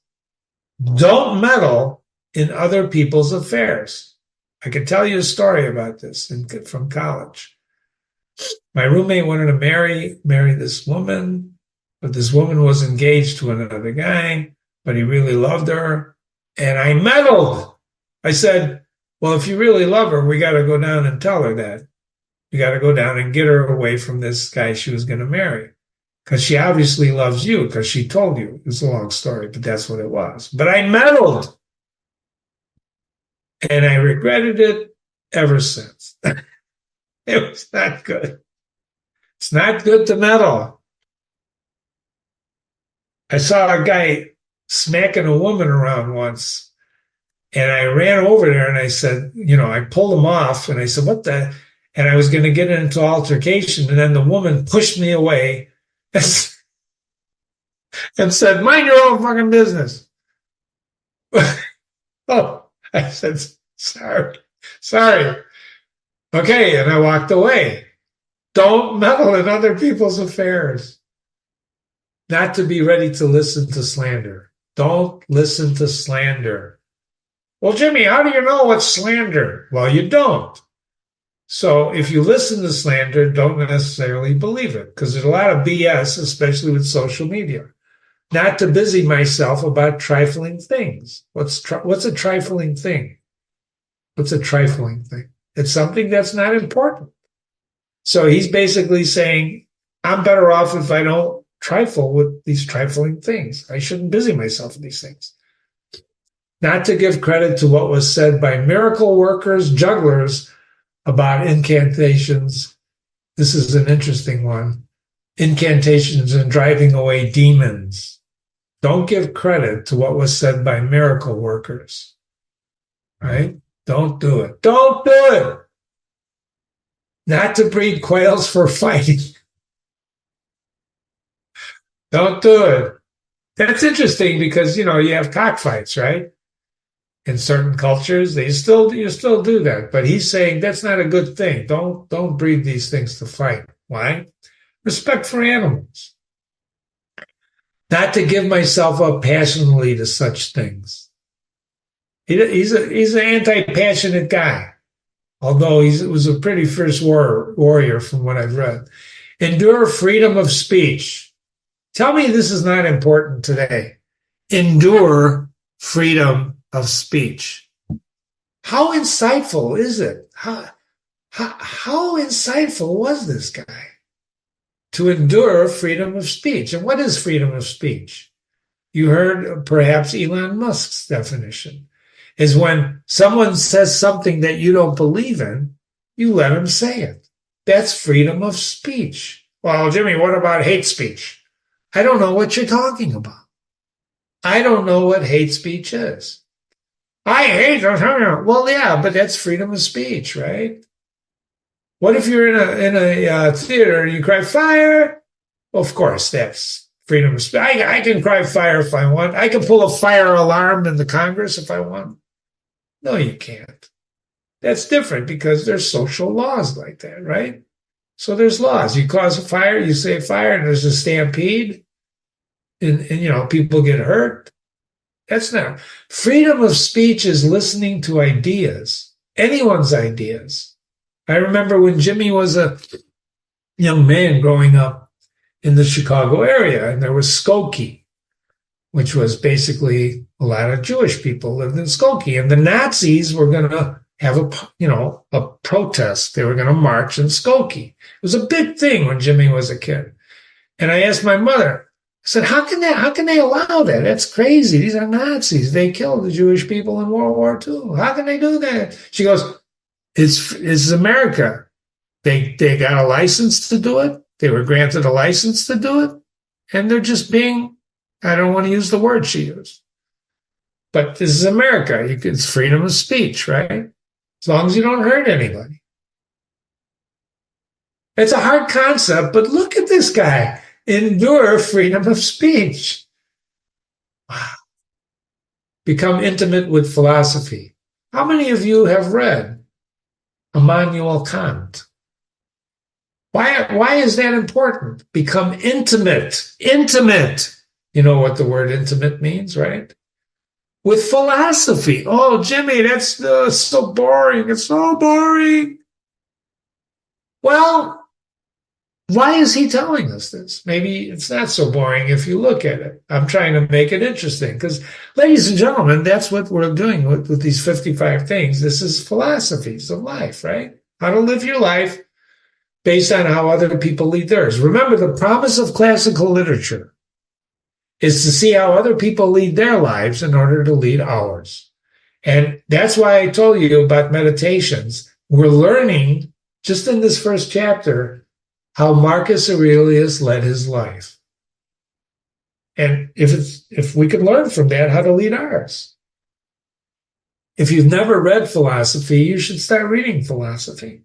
Don't meddle in other people's affairs. I could tell you a story about this from college. My roommate wanted to marry this woman, but this woman was engaged to another guy, but he really loved her. And I meddled. I said, well, if you really love her, we got to go down and tell her that. You got to go down and get her away from this guy she was going to marry. Because she obviously loves you, because she told you. It's a long story, but that's what it was. But I meddled. And I regretted it ever since. It was not good. It's not good to meddle. I saw a guy smacking a woman around once. And I ran over there and I said, I pulled him off. And I said, what the... And I was going to get into altercation, and then the woman pushed me away and said, mind your own fucking business. Oh, I said, sorry. Okay, and I walked away. Don't meddle in other people's affairs. Not to be ready to listen to slander. Don't listen to slander. Well, Jimmy, how do you know what's slander? Well, you don't. So if you listen to slander, don't necessarily believe it, because there's a lot of BS, especially with social media. Not to busy myself about trifling things. What's a trifling thing? What's a trifling thing? It's something that's not important. So he's basically saying, I'm better off if I don't trifle with these trifling things. I shouldn't busy myself with these things. Not to give credit to what was said by miracle workers, jugglers about incantations. This is an interesting one. Incantations and driving away demons. Don't give credit to what was said by miracle workers. Right? Don't do it. Don't do it. Not to breed quails for fighting. Don't do it. That's interesting because, you have cockfights, right? In certain cultures, you still do that. But he's saying that's not a good thing. Don't breed these things to fight. Why? Respect for animals. Not to give myself up passionately to such things. He's an anti-passionate guy, although he was a pretty fierce warrior from what I've read. Endure freedom of speech. Tell me this is not important today. Endure freedom of speech. How insightful is it? How insightful was this guy? To endure freedom of speech. And what is freedom of speech? You heard perhaps Elon Musk's definition. Is when someone says something that you don't believe in, you let them say it. That's freedom of speech. Well, Jimmy, what about hate speech? I don't know what you're talking about. I don't know what hate speech is. I hate them. Well, yeah, but that's freedom of speech, right? What if you're in a theater and you cry fire? Well, of course, that's freedom of speech. I can cry fire if I want. I can pull a fire alarm in the Congress if I want. No, you can't. That's different because there's social laws like that, right? So there's laws. You cause a fire, you say fire, and there's a stampede, and people get hurt. That's not. Freedom of speech is listening to ideas, anyone's ideas. I remember when Jimmy was a young man growing up in the Chicago area, and there was Skokie, which was basically a lot of Jewish people lived in Skokie, and the Nazis were going to have a protest. They were going to march in Skokie. It was a big thing when Jimmy was a kid. And I asked my mother, I said, how can they allow that? That's crazy. These are Nazis. They killed the Jewish people in World War II. How can they do that? She goes, it's America. They got a license to do it. They were granted a license to do it. And they're just being, I don't want to use the word she used. But this is America. It's freedom of speech, right? As long as you don't hurt anybody. It's a hard concept, but look at this guy. Endure freedom of speech. Wow. Become intimate with philosophy. How many of you have read Immanuel Kant? Why is that important? Become intimate. Intimate. You know what the word intimate means, right? With philosophy. Oh, Jimmy, that's so boring. It's so boring. Well, why is he telling us this? Maybe it's not so boring if you look at it. I'm trying to make it interesting because, ladies and gentlemen, that's what we're doing with these 55 things. This is philosophies of life, right? How to live your life based on how other people lead theirs. Remember, the promise of classical literature is to see how other people lead their lives in order to lead ours. And that's why I told you about meditations. We're learning, just in this first chapter, how Marcus Aurelius led his life. And if we could learn from that, how to lead ours. If you've never read philosophy, you should start reading philosophy.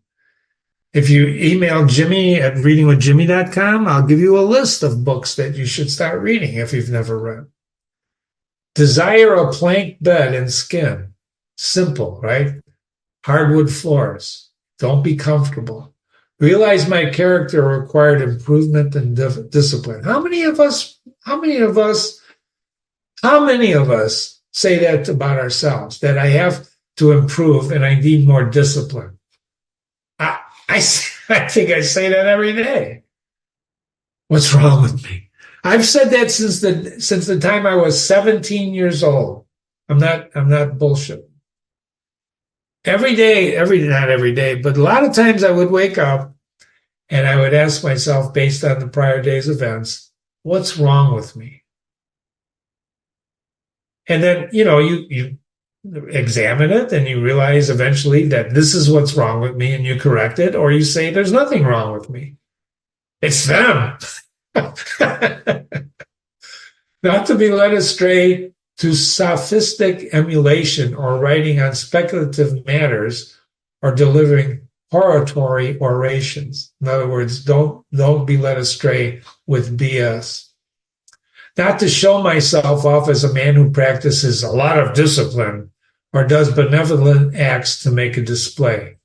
If you email Jimmy at readingwithjimmy.com, I'll give you a list of books that you should start reading if you've never read. Desire a plank bed and skin. Simple, right? Hardwood floors. Don't be comfortable. Realize my character required improvement and discipline. How many of us say that about ourselves, that I have to improve and I need more discipline? I think I say that every day. What's wrong with me? I've said that since the time I was 17 years old. I'm not bullshit. not every day, but a lot of times I would wake up and I would ask myself, based on the prior day's events, what's wrong with me? And then, you examine it and you realize eventually that this is what's wrong with me and you correct it, or you say, there's nothing wrong with me. It's them. Not to be led astray to sophistic emulation or writing on speculative matters or delivering hortatory orations. In other words, don't be led astray with BS. Not to show myself off as a man who practices a lot of discipline or does benevolent acts to make a display.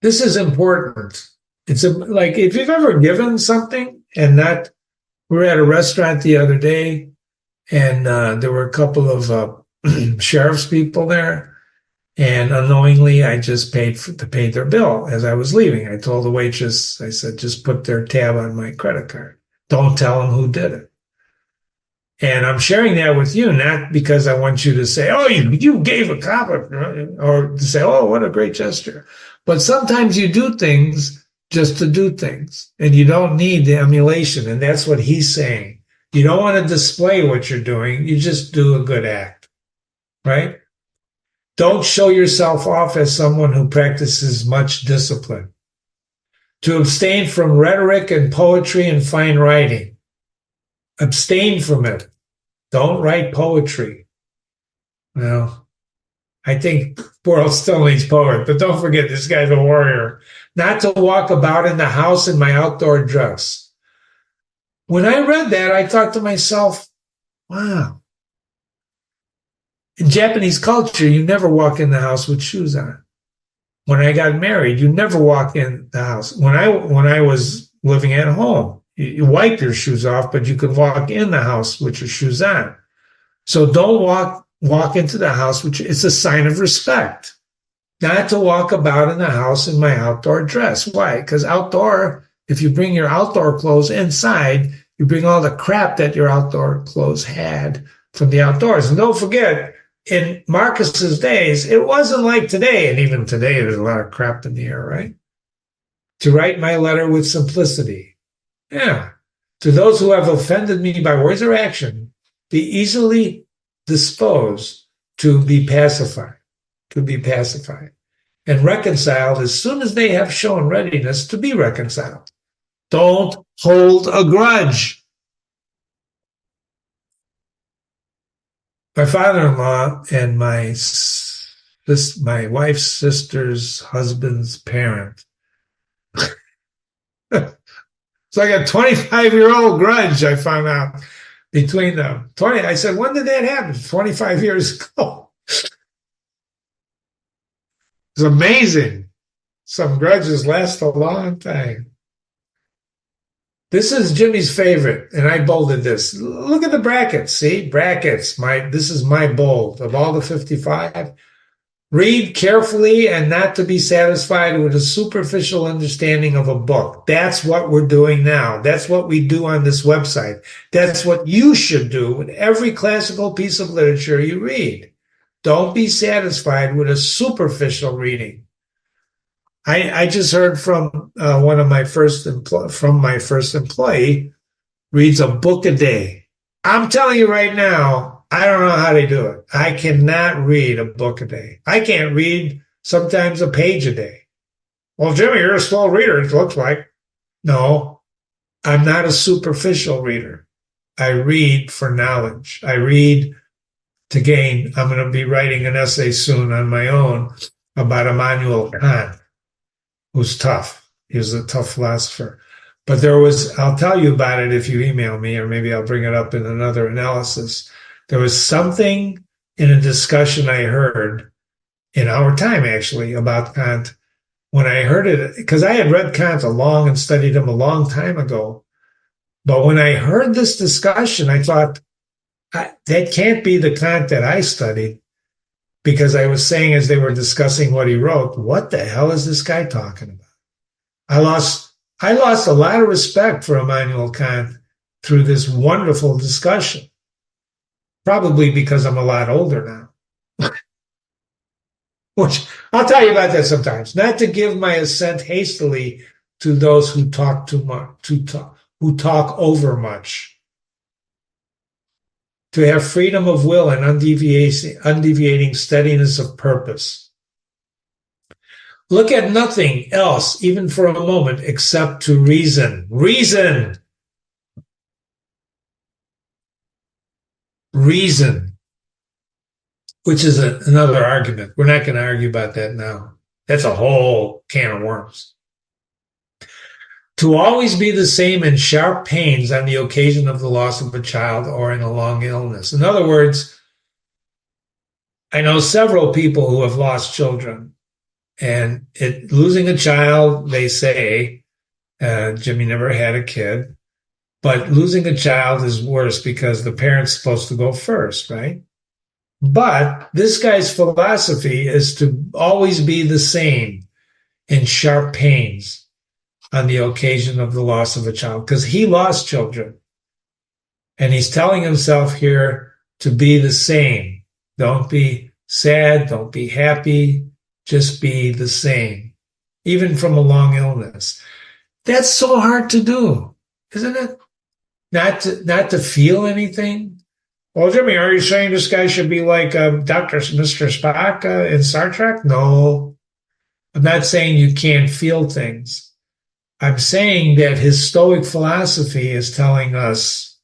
This is important. It's like if you've ever given something and not, we were at a restaurant the other day and there were a couple of sheriff's people there. And unknowingly, I just paid their bill as I was leaving. I told the waitress, I said, just put their tab on my credit card. Don't tell them who did it. And I'm sharing that with you, not because I want you to say, oh, you gave a compliment, or to say, oh, what a great gesture. But sometimes you do things just to do things, and you don't need the emulation. And that's what he's saying. You don't want to display what you're doing. You just do a good act, right? Don't show yourself off as someone who practices much discipline. To abstain from rhetoric and poetry and fine writing. Abstain from it. Don't write poetry. Well, I think the world still needs poet, but don't forget this guy's a warrior. Not to walk about in the house in my outdoor dress. When I read that, I thought to myself, wow. In Japanese culture, you never walk in the house with shoes on. When I got married, you never walk in the house. When I was living at home, you wipe your shoes off, but you could walk in the house with your shoes on. So don't walk into the house, which is a sign of respect. Not to walk about in the house in my outdoor dress. Why? Because outdoor, if you bring your outdoor clothes inside, you bring all the crap that your outdoor clothes had from the outdoors. And don't forget, in Marcus's days, it wasn't like today, and even today there's a lot of crap in the air, right? To write my letter with simplicity. Yeah. To those who have offended me by words or action, be easily disposed to be pacified, and reconciled as soon as they have shown readiness to be reconciled. Don't hold a grudge. My father-in-law and my wife's sister's husband's parent. It's like a 25-year-old grudge, I found out, between them. I said, when did that happen? 25 years ago. It's amazing. Some grudges last a long time. This is Jimmy's favorite, and I bolded this. Look at the brackets, see? Brackets. This is my bold. Of all the 55, read carefully and not to be satisfied with a superficial understanding of a book. That's what we're doing now. That's what we do on this website. That's what you should do with every classical piece of literature you read. Don't be satisfied with a superficial reading. I just heard from one of my first employee, reads a book a day. I'm telling you right now, I don't know how they do it. I cannot read a book a day. I can't read sometimes a page a day. Well, Jimmy, you're a slow reader, it looks like. No, I'm not a superficial reader. I read for knowledge. I read to gain. I'm going to be writing an essay soon on my own about Immanuel Kant, who's tough. He was a tough philosopher. But I'll tell you about it if you email me, or maybe I'll bring it up in another analysis. There was something in a discussion I heard in our time, actually, about Kant. When I heard it, because I had read Kant and studied him a long time ago. But when I heard this discussion, I thought, that can't be the Kant that I studied. Because I was saying, as they were discussing what he wrote, what the hell is this guy talking about? I lost a lot of respect for Immanuel Kant through this wonderful discussion. Probably because I'm a lot older now. which I'll tell you about that sometimes. Not to give my assent hastily to those who talk too much, who talk over much. To have freedom of will and undeviating steadiness of purpose. Look at nothing else, even for a moment, except to reason. Reason. Reason. Which is another argument. We're not going to argue about that now. That's a whole can of worms. To always be the same in sharp pains on the occasion of the loss of a child or in a long illness. In other words, I know several people who have lost children. And losing a child, they say, Jimmy never had a kid, but losing a child is worse because the parent's supposed to go first, right? But this guy's philosophy is to always be the same in sharp pains on the occasion of the loss of a child, because he lost children. And he's telling himself here to be the same. Don't be sad, don't be happy, just be the same, even from a long illness. That's so hard to do, isn't it? Not to feel anything. Well, Jimmy, are you saying this guy should be like Mr. Spock in Star Trek? No, I'm not saying you can't feel things. I'm saying that his Stoic philosophy is telling us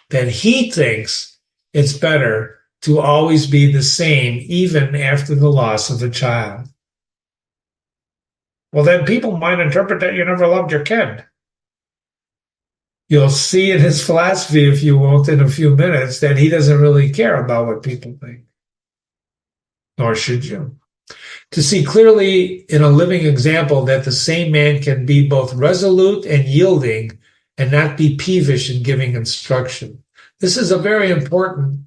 that he thinks it's better to always be the same, even after the loss of a child. Well, then people might interpret that you never loved your kid. You'll see in his philosophy, if you won't, in a few minutes, that he doesn't really care about what people think. Nor should you. To see clearly in a living example that the same man can be both resolute and yielding and not be peevish in giving instruction. This is a very important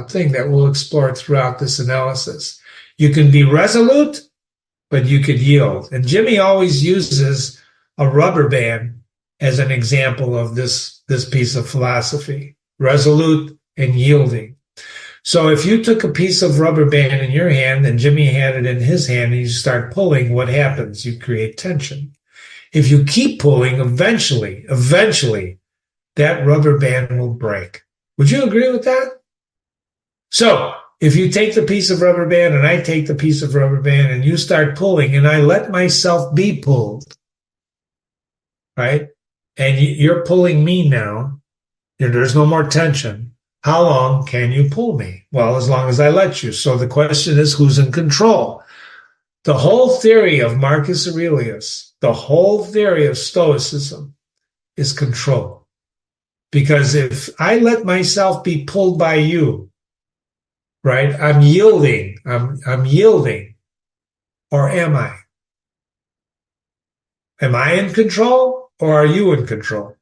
thing that we'll explore throughout this analysis. You can be resolute, but you could yield. And Jimmy always uses a rubber band as an example of this piece of philosophy, resolute and yielding. So if you took a piece of rubber band in your hand and Jimmy had it in his hand and you start pulling, what happens? You create tension. If you keep pulling, eventually, that rubber band will break. Would you agree with that? So if you take the piece of rubber band and I take the piece of rubber band and you start pulling and I let myself be pulled, right? And you're pulling me now, there's no more tension. How long can you pull me? Well, as long as I let you. So the question is, who's in control? The whole theory of Marcus Aurelius, the whole theory of Stoicism is control. Because if I let myself be pulled by you, right, I'm yielding. I'm yielding. Or am I? Am I in control or are you in control?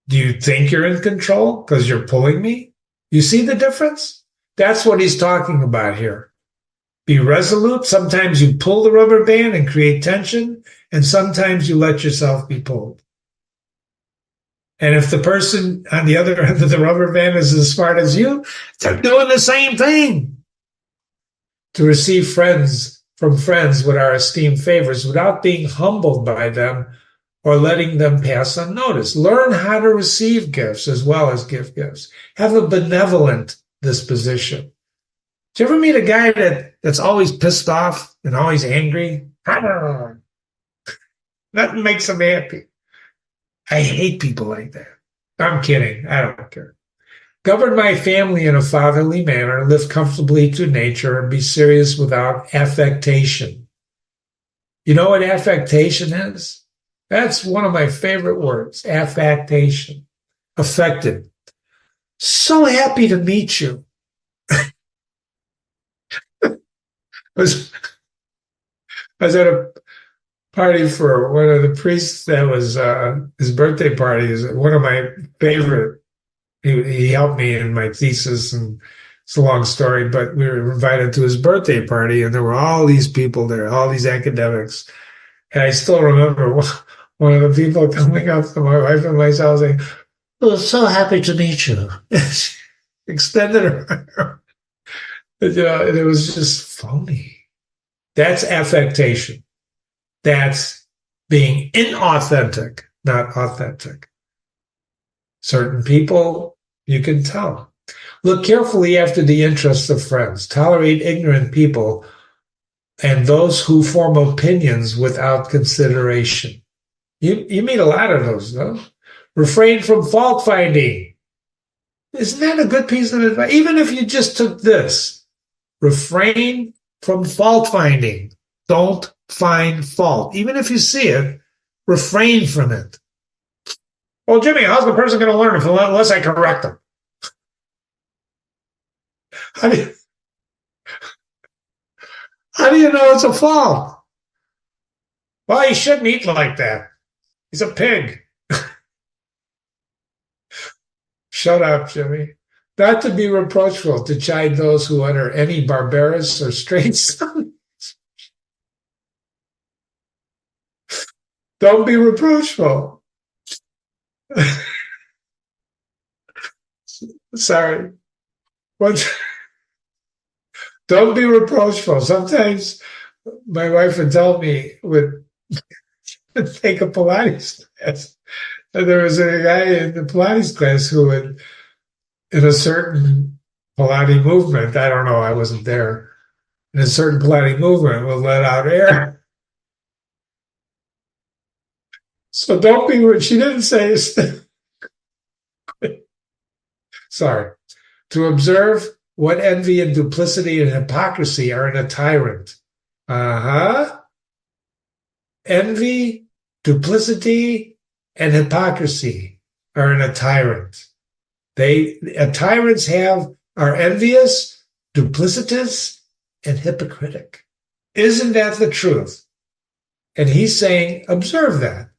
Do you think you're in control because you're pulling me? You see the difference? That's what he's talking about here. Be resolute. Sometimes you pull the rubber band and create tension, and sometimes you let yourself be pulled. And if the person on the other end of the rubber band is as smart as you, they're doing the same thing. To receive friends from friends with our esteemed favors without being humbled by them or letting them pass unnoticed. Learn how to receive gifts as well as give gifts. Have a benevolent disposition. Do you ever meet a guy that's always pissed off and always angry? Nothing makes him happy. I hate people like that. I'm kidding. I don't care. Govern my family in a fatherly manner, live comfortably to nature, and be serious without affectation. You know what affectation is? That's one of my favorite words, affectation. Affected. So happy to meet you. I was at a party for one of the priests that was his birthday party. Is one of my favorite. He helped me in my thesis, and it's a long story, but we were invited to his birthday party, and there were all these people there, all these academics. And I still remember one of the people coming up to my wife and myself saying, "Oh, so happy to meet you." Extended her arm. But, and it was just phony. That's affectation. That's being inauthentic, not authentic. Certain people, you can tell. Look carefully after the interests of friends. Tolerate ignorant people and those who form opinions without consideration. You meet a lot of those, though. Refrain from fault finding. Isn't that a good piece of advice? Even if you just took this, refrain from fault finding. Don't find fault. Even if you see it, refrain from it. Well, Jimmy, how's the person going to learn unless I correct them? How do you know it's a fault? Well, he shouldn't eat like that. He's a pig. Shut up, Jimmy. Not to be reproachful, to chide those who utter any barbarous or strange sound. Don't be reproachful. Sorry. Don't be reproachful. Sometimes my wife would tell me, would take a Pilates class. And there was a guy in the Pilates class who would, in a certain Pilates movement, I don't know, I wasn't there, in a certain Pilates movement would let out air. So don't be, she didn't say, sorry, to observe what envy and duplicity and hypocrisy are in a tyrant. Envy, duplicity, and hypocrisy are in a tyrant. Tyrants are envious, duplicitous, and hypocritic. Isn't that the truth? And he's saying, observe that.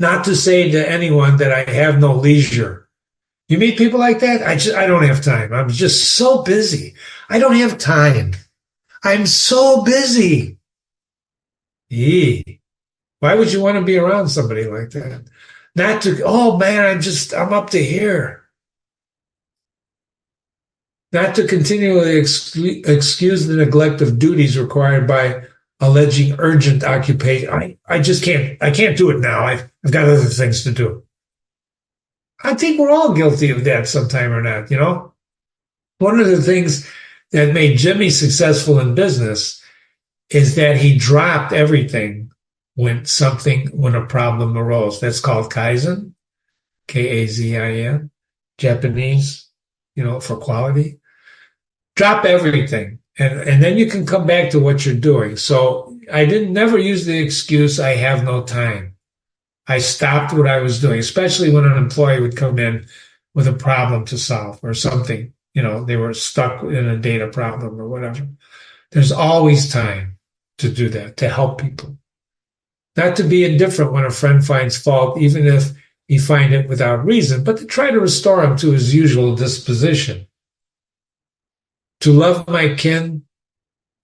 Not to say to anyone that I have no leisure. You meet people like that? I don't have time. I'm just so busy. I don't have time. I'm so busy. Why would you want to be around somebody like that? Not to, oh man, I'm up to here. Not to continually excuse the neglect of duties required by alleging urgent occupation. I can't do it now. I've got other things to do. I think we're all guilty of that sometime or not, you know? One of the things that made Jimmy successful in business is that he dropped everything when a problem arose. That's called Kaizen, Kazin, Japanese, for quality. Drop everything. And then you can come back to what you're doing. So I never use the excuse, I have no time. I stopped what I was doing, especially when an employee would come in with a problem to solve or something. They were stuck in a data problem or whatever. There's always time to do that, to help people. Not to be indifferent when a friend finds fault, even if he finds it without reason, but to try to restore him to his usual disposition. To love my kin,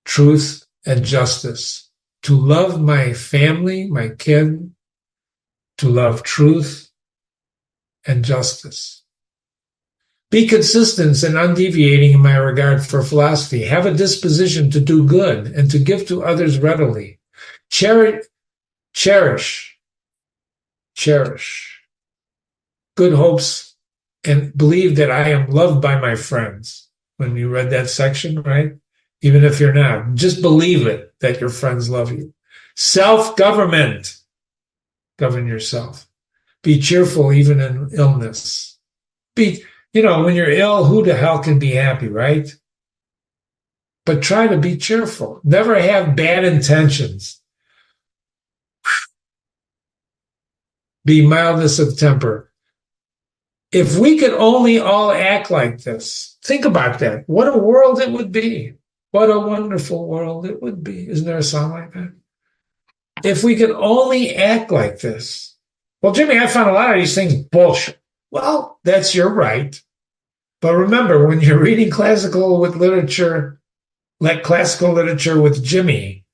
truth, and justice. To love my family, my kin, to love truth and justice. Be consistent and undeviating in my regard for philosophy. Have a disposition to do good and to give to others readily. Cherish good hopes and believe that I am loved by my friends. When you read that section, right? Even if you're not, just believe it, that your friends love you. Self-government. Govern yourself. Be cheerful even in illness. When you're ill, who the hell can be happy, right? But try to be cheerful. Never have bad intentions. Be mildness of temper. If we could only all act like this, think about that. What a world it would be. What a wonderful world it would be. Isn't there a song like that? If we could only act like this. Well, Jimmy, I found a lot of these things bullshit. Well, that's your right. But remember, when you're reading classical literature with Jimmy,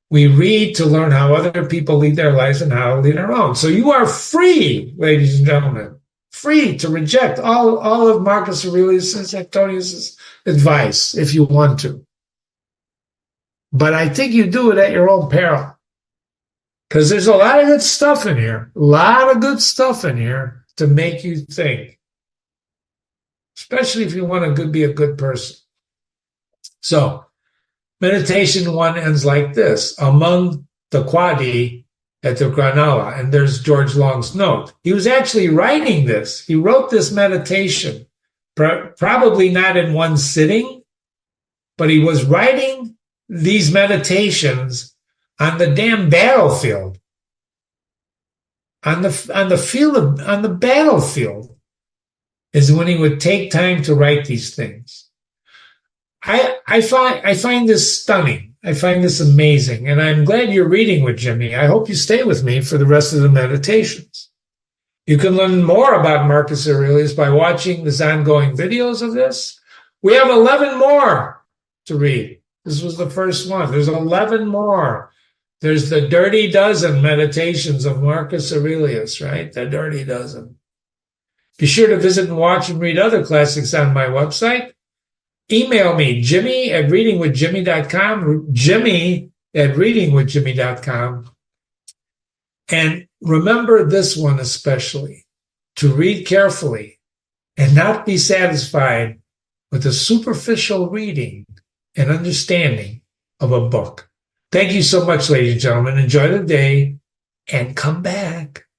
we read to learn how other people lead their lives and how to lead our own. So you are free, ladies and gentlemen, free to reject all of Marcus Aurelius' Antonius's advice if you want to. But I think you do it at your own peril. Because there's a lot of good stuff in here. A lot of good stuff in here to make you think. Especially if you want to be a good person. So, meditation 1 ends like this. Among the Quadi at the Granala, and there's George Long's note. He was actually writing this. He wrote this meditation, probably not in one sitting, but he was writing these meditations on the damn battlefield. On the battlefield is when he would take time to write these things. I find this stunning. I find this amazing, and I'm glad you're reading with Jimmy. I hope you stay with me for the rest of the meditations. You can learn more about Marcus Aurelius by watching these ongoing videos of this. We have 11 more to read. This was the first one. There's 11 more. There's the Dirty Dozen meditations of Marcus Aurelius, right? The Dirty Dozen. Be sure to visit and watch and read other classics on my website. Email me, Jimmy@readingwithjimmy.com, Jimmy@readingwithjimmy.com. And remember this one especially, to read carefully and not be satisfied with a superficial reading and understanding of a book. Thank you so much, ladies and gentlemen. Enjoy the day and come back.